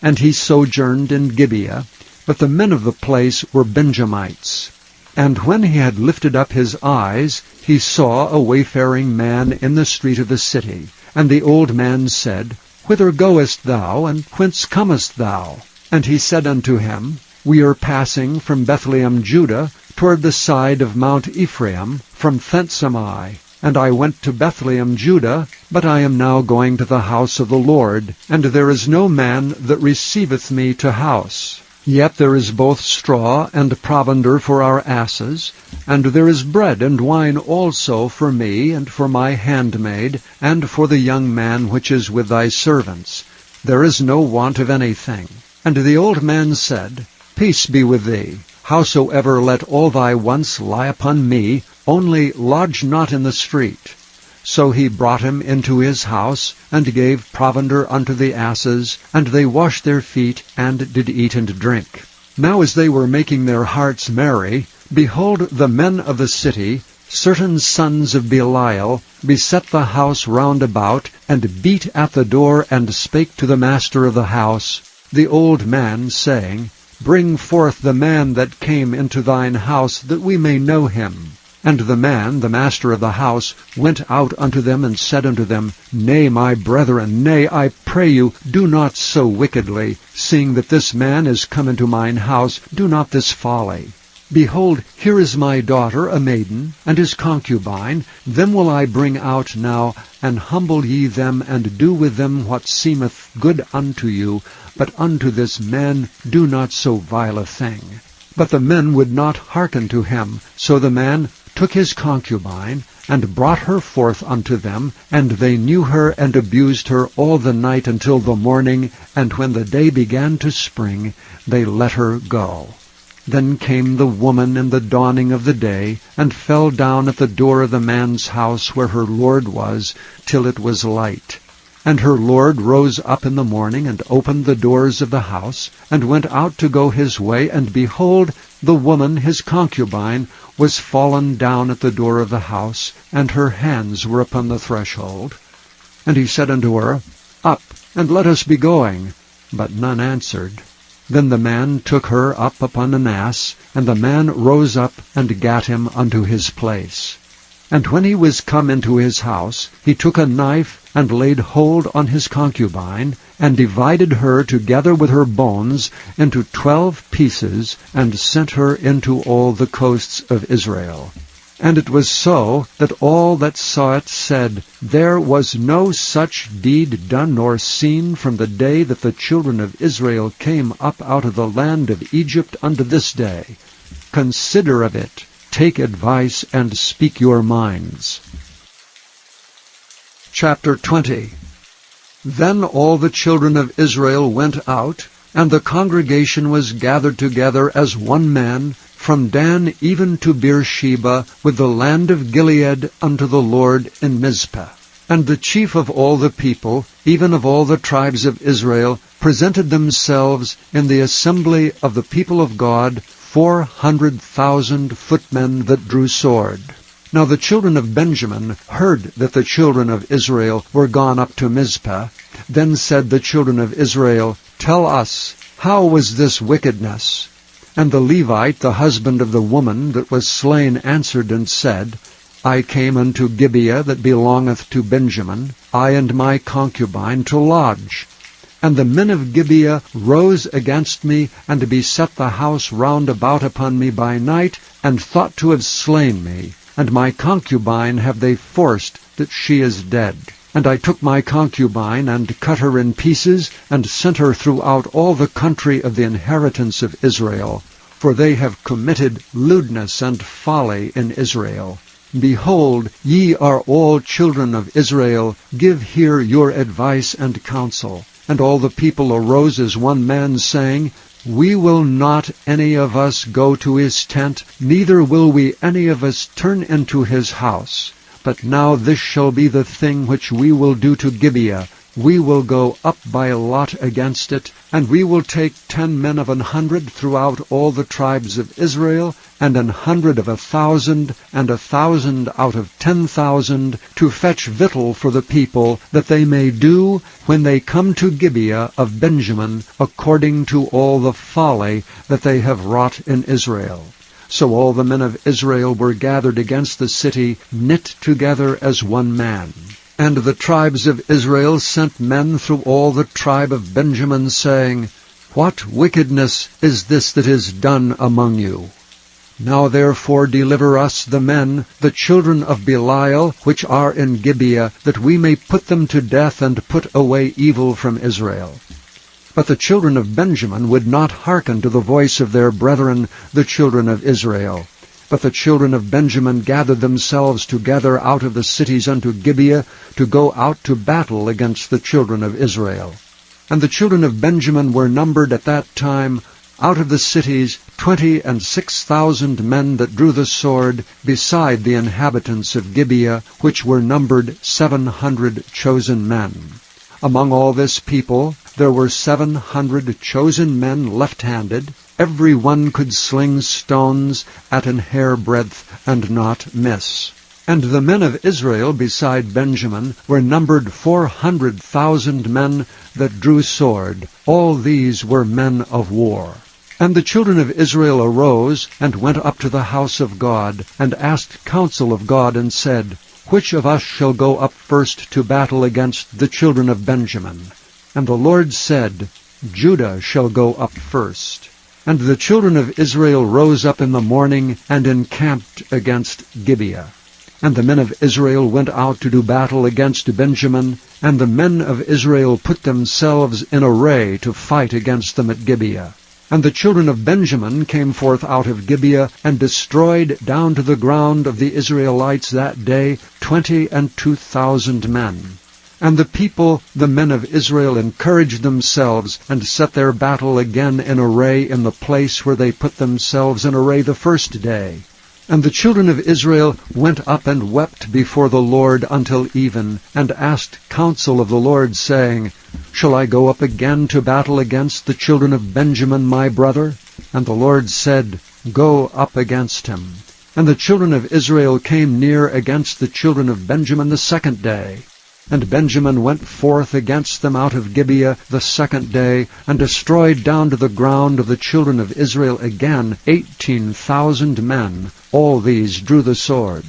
And he sojourned in Gibeah, but the men of the place were Benjamites. And when he had lifted up his eyes, he saw a wayfaring man in the street of the city. And the old man said, Whither goest thou, and whence comest thou? And he said unto him, We are passing from Bethlehem, Judah, toward the side of Mount Ephraim. From thence am I. And I went to Bethlehem, Judah, but I am now going to the house of the Lord, and there is no man that receiveth me to house. Yet there is both straw and provender for our asses, and there is bread and wine also for me, and for my handmaid, and for the young man which is with thy servants. There is no want of anything. And the old man said, Peace be with thee. Howsoever let all thy wants lie upon me, only lodge not in the street. So he brought him into his house, and gave provender unto the asses, and they washed their feet, and did eat and drink. Now as they were making their hearts merry, Behold, the men of the city, certain sons of Belial, beset the house round about, and beat at the door, and spake to the master of the house, the old man, saying, Bring forth the man that came into thine house, that we may know him. And the man, the master of the house, went out unto them, and said unto them, Nay, my brethren, nay, I pray you, do not so wickedly, seeing that this man is come into mine house, do not this folly. Behold, here is my daughter, a maiden, and his concubine. Them will I bring out now, and humble ye them, and do with them what seemeth good unto you. But unto this man do not so vile a thing. But the men would not hearken to him. So the man took his concubine, and brought her forth unto them, and they knew her, and abused her all the night until the morning, and when the day began to spring, they let her go. Then came the woman in the dawning of the day, and fell down at the door of the man's house where her lord was, till it was light. And her lord rose up in the morning, and opened the doors of the house, and went out to go his way, and behold, the woman his concubine was fallen down at the door of the house, and her hands were upon the threshold. And he said unto her, Up, and let us be going. But none answered. Then the man took her up upon an ass, and the man rose up and gat him unto his place. And when he was come into his house, he took a knife, and laid hold on his concubine, and divided her together with her bones into 12 pieces, and sent her into all the coasts of Israel. And it was so that all that saw it said, There was no such deed done nor seen from the day that the children of Israel came up out of the land of Egypt unto this day. Consider of it, take advice, and speak your minds. Chapter 20. Then all the children of Israel went out, and the congregation was gathered together as one man, from Dan even to Beersheba, with the land of Gilead, unto the Lord in Mizpah. And the chief of all the people, even of all the tribes of Israel, presented themselves in the assembly of the people of God, 400,000 footmen that drew sword. Now the children of Benjamin heard that the children of Israel were gone up to Mizpah. Then said the children of Israel, Tell us, how was this wickedness? And the Levite, the husband of the woman that was slain, answered and said, I came unto Gibeah that belongeth to Benjamin, I and my concubine, to lodge. And the men of Gibeah rose against me, and beset the house round about upon me by night, and thought to have slain me. And my concubine have they forced, that she is dead. And I took my concubine, and cut her in pieces, and sent her throughout all the country of the inheritance of Israel. For they have committed lewdness and folly in Israel. Behold, ye are all children of Israel, give here your advice and counsel. And all the people arose as one man, saying, We will not any of us go to his tent, neither will we any of us turn into his house. But now this shall be the thing which we will do to Gibeah. We will go up by lot against it, and we will take 10 men of 100 throughout all the tribes of Israel, and 100 of 1,000, and 1,000 out of 10,000, to fetch victual for the people, that they may do, when they come to Gibeah of Benjamin, according to all the folly that they have wrought in Israel. So all the men of Israel were gathered against the city, knit together as one man. And the tribes of Israel sent men through all the tribe of Benjamin, saying, What wickedness is this that is done among you? Now therefore deliver us the men, the children of Belial, which are in Gibeah, that we may put them to death, and put away evil from Israel. But the children of Benjamin would not hearken to the voice of their brethren, the children of Israel. But the children of Benjamin gathered themselves together out of the cities unto Gibeah, to go out to battle against the children of Israel. And the children of Benjamin were numbered at that time out of the cities 26,000 men that drew the sword, beside the inhabitants of Gibeah, which were numbered 700 chosen men. Among all this people there were 700 chosen men left-handed. Every one could sling stones at an hair-breadth and not miss. And the men of Israel beside Benjamin were numbered 400,000 men that drew sword. All these were men of war. And the children of Israel arose and went up to the house of God, and asked counsel of God, and said, Which of us shall go up first to battle against the children of Benjamin? And the Lord said, Judah shall go up first. And the children of Israel rose up in the morning, and encamped against Gibeah. And the men of Israel went out to do battle against Benjamin, and the men of Israel put themselves in array to fight against them at Gibeah. And the children of Benjamin came forth out of Gibeah, and destroyed down to the ground of the Israelites that day 22,000 men. And the people, the men of Israel, encouraged themselves, and set their battle again in array in the place where they put themselves in array the first day. And the children of Israel went up and wept before the Lord until even, and asked counsel of the Lord, saying, Shall I go up again to battle against the children of Benjamin my brother? And the Lord said, Go up against him. And the children of Israel came near against the children of Benjamin the second day. And Benjamin went forth against them out of Gibeah the second day, and destroyed down to the ground of the children of Israel again 18,000 men. All these drew the sword.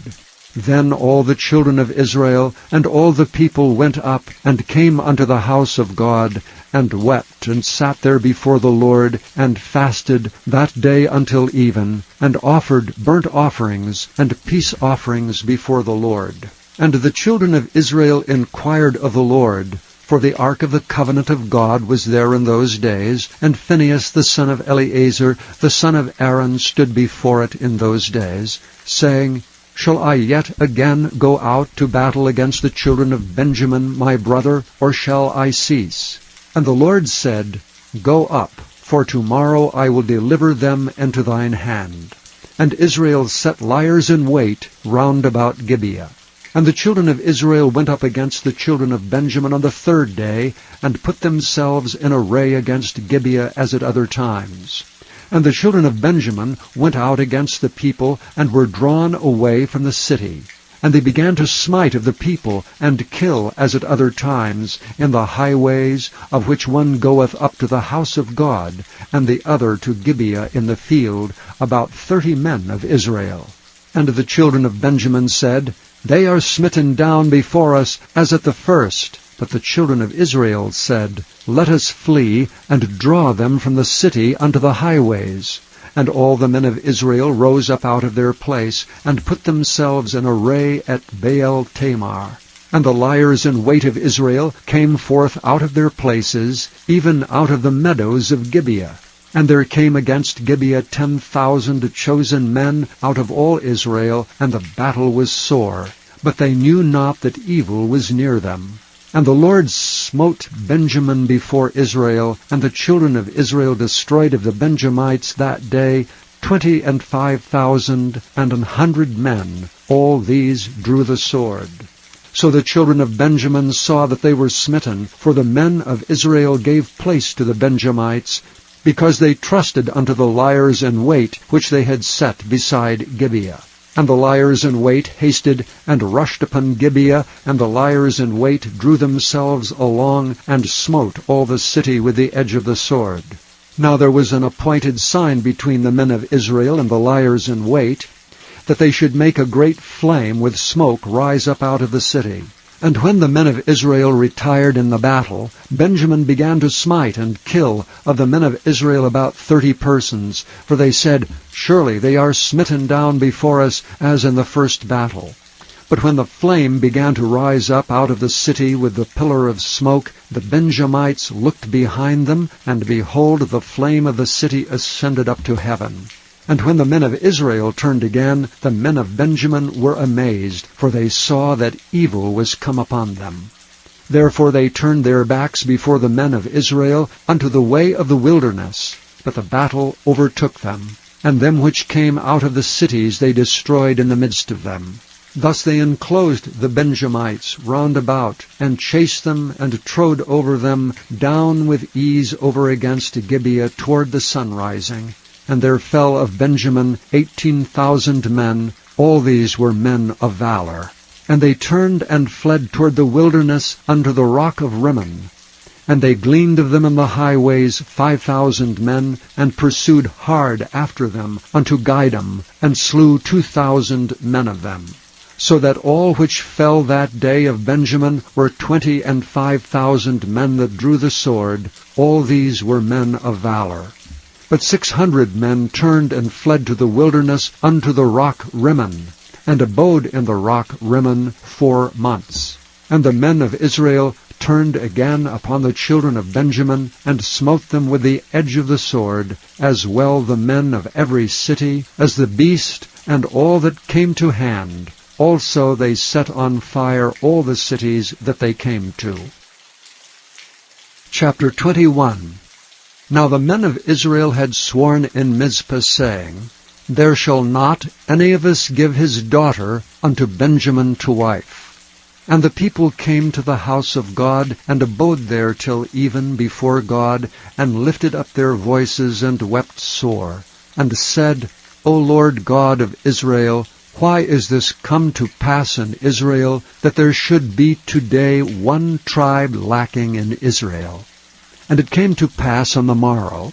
Then all the children of Israel and all the people went up, and came unto the house of God, and wept, and sat there before the Lord, and fasted that day until even, and offered burnt offerings and peace offerings before the Lord. And the children of Israel inquired of the Lord, for the ark of the covenant of God was there in those days, and Phinehas the son of Eleazar, the son of Aaron, stood before it in those days, saying, Shall I yet again go out to battle against the children of Benjamin my brother, or shall I cease? And the Lord said, Go up, for tomorrow I will deliver them into thine hand. And Israel set liers in wait round about Gibeah. And the children of Israel went up against the children of Benjamin on the third day, and put themselves in array against Gibeah as at other times. And the children of Benjamin went out against the people, and were drawn away from the city. And they began to smite of the people, and kill as at other times, in the highways, of which one goeth up to the house of God, and the other to Gibeah in the field, about 30 men of Israel. And the children of Benjamin said, They are smitten down before us as at the first. But the children of Israel said, Let us flee, and draw them from the city unto the highways. And all the men of Israel rose up out of their place, and put themselves in array at Baal Tamar. And the liers in wait of Israel came forth out of their places, even out of the meadows of Gibeah. And there came against Gibeah 10,000 chosen men out of all Israel, and the battle was sore. But they knew not that evil was near them. And the Lord smote Benjamin before Israel, and the children of Israel destroyed of the Benjamites that day 25,000 and 100 men. All these drew the sword. So the children of Benjamin saw that they were smitten, for the men of Israel gave place to the Benjamites, because they trusted unto the liers in wait, which they had set beside Gibeah. And the liers in wait hasted and rushed upon Gibeah, and the liers in wait drew themselves along, and smote all the city with the edge of the sword. Now there was an appointed sign between the men of Israel and the liers in wait, that they should make a great flame with smoke rise up out of the city. And when the men of Israel retired in the battle, Benjamin began to smite and kill of the men of Israel about 30 persons. For they said, Surely they are smitten down before us as in the first battle. But when the flame began to rise up out of the city with the pillar of smoke, the Benjamites looked behind them, and behold, the flame of the city ascended up to heaven. And when the men of Israel turned again, the men of Benjamin were amazed, for they saw that evil was come upon them. Therefore they turned their backs before the men of Israel unto the way of the wilderness. But the battle overtook them, and them which came out of the cities they destroyed in the midst of them. Thus they enclosed the Benjamites round about, and chased them, and trode over them down with ease over against Gibeah toward the sunrising. And there fell of Benjamin 18,000 men. All these were men of valor. And they turned and fled toward the wilderness unto the rock of Rimmon. And they gleaned of them in the highways 5,000 men, and pursued hard after them unto Gidom, and slew 2,000 men of them. So that all which fell that day of Benjamin were 25,000 men that drew the sword. All these were men of valor. But 600 men turned and fled to the wilderness unto the rock Rimmon, and abode in the rock Rimmon 4 months. And the men of Israel turned again upon the children of Benjamin, and smote them with the edge of the sword, as well the men of every city, as the beast, and all that came to hand. Also they set on fire all the cities that they came to. Chapter 21. Now the men of Israel had sworn in Mizpah, saying, There shall not any of us give his daughter unto Benjamin to wife. And the people came to the house of God, and abode there till even before God, and lifted up their voices, and wept sore, and said, O Lord God of Israel, why is this come to pass in Israel, that there should be today one tribe lacking in Israel? And it came to pass on the morrow,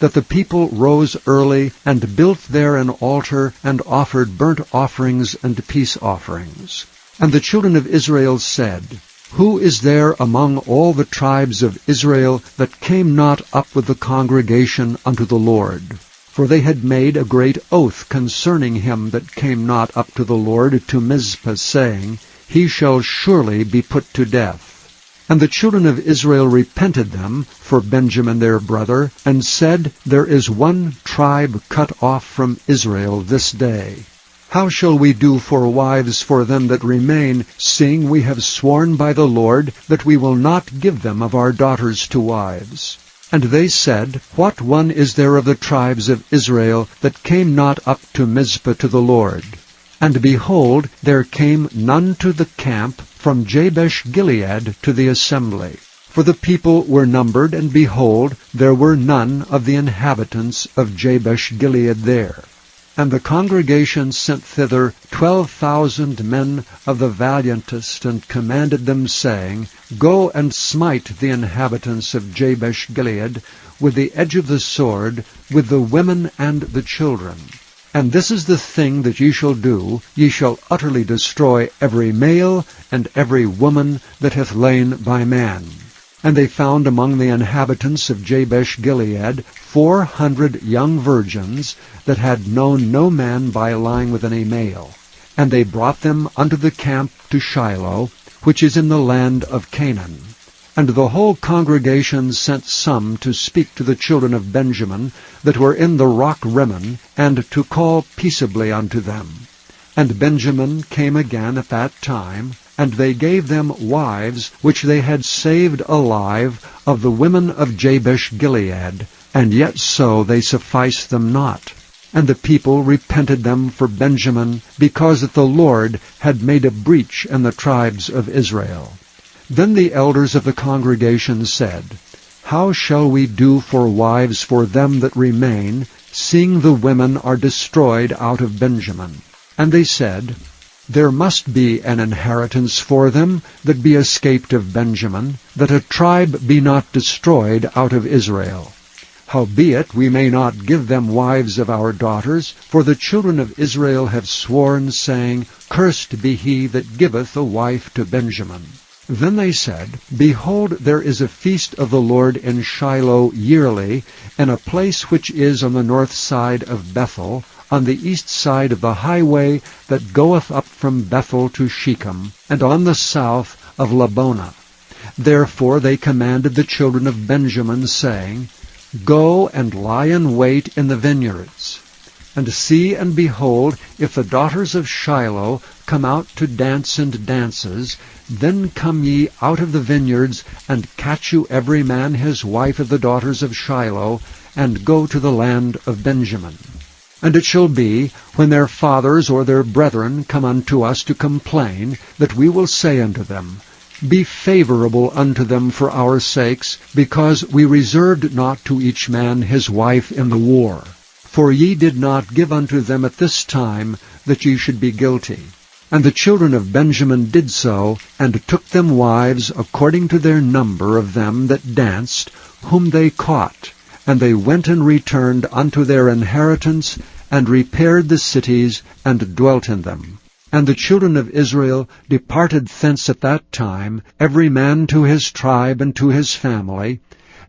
that the people rose early, and built there an altar, and offered burnt offerings and peace offerings. And the children of Israel said, Who is there among all the tribes of Israel that came not up with the congregation unto the Lord? For they had made a great oath concerning him that came not up to the Lord to Mizpah, saying, He shall surely be put to death. And the children of Israel repented them for Benjamin their brother, and said, There is one tribe cut off from Israel this day. How shall we do for wives for them that remain, seeing we have sworn by the Lord that we will not give them of our daughters to wives? And they said, What one is there of the tribes of Israel that came not up to Mizpah to the Lord? And behold, there came none to the camp from Jabesh-Gilead to the assembly. For the people were numbered, and behold, there were none of the inhabitants of Jabesh-Gilead there. And the congregation sent thither 12,000 men of the valiantest, and commanded them, saying, Go and smite the inhabitants of Jabesh-Gilead with the edge of the sword, with the women and the children. And this is the thing that ye shall do, ye shall utterly destroy every male and every woman that hath lain by man. And they found among the inhabitants of Jabesh-Gilead 400 young virgins that had known no man by lying with any male. And they brought them unto the camp to Shiloh, which is in the land of Canaan. And the whole congregation sent some to speak to the children of Benjamin that were in the rock Rimmon, and to call peaceably unto them. And Benjamin came again at that time, and they gave them wives which they had saved alive of the women of Jabesh-Gilead, and yet so they sufficed them not. And the people repented them for Benjamin, because that the Lord had made a breach in the tribes of Israel. Then the elders of the congregation said, How shall we do for wives for them that remain, seeing the women are destroyed out of Benjamin? And they said, There must be an inheritance for them that be escaped of Benjamin, that a tribe be not destroyed out of Israel. Howbeit we may not give them wives of our daughters, for the children of Israel have sworn, saying, Cursed be he that giveth a wife to Benjamin. Then they said, Behold, there is a feast of the Lord in Shiloh yearly, in a place which is on the north side of Bethel, on the east side of the highway that goeth up from Bethel to Shechem, and on the south of Labonah. Therefore they commanded the children of Benjamin, saying, Go and lie in wait in the vineyards, and see and behold, if the daughters of Shiloh come out to dance and dances, then come ye out of the vineyards, and catch you every man his wife of the daughters of Shiloh, and go to the land of Benjamin. And it shall be, when their fathers or their brethren come unto us to complain, that we will say unto them, Be favorable unto them for our sakes, because we reserved not to each man his wife in the war. For ye did not give unto them at this time, that ye should be guilty. And the children of Benjamin did so, and took them wives according to their number of them that danced, whom they caught. And they went and returned unto their inheritance, and repaired the cities, and dwelt in them. And the children of Israel departed thence at that time, every man to his tribe and to his family,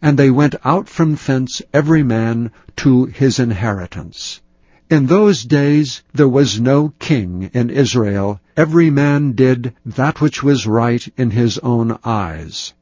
and they went out from thence every man to his inheritance. In those days there was no king in Israel. Every man did that which was right in his own eyes.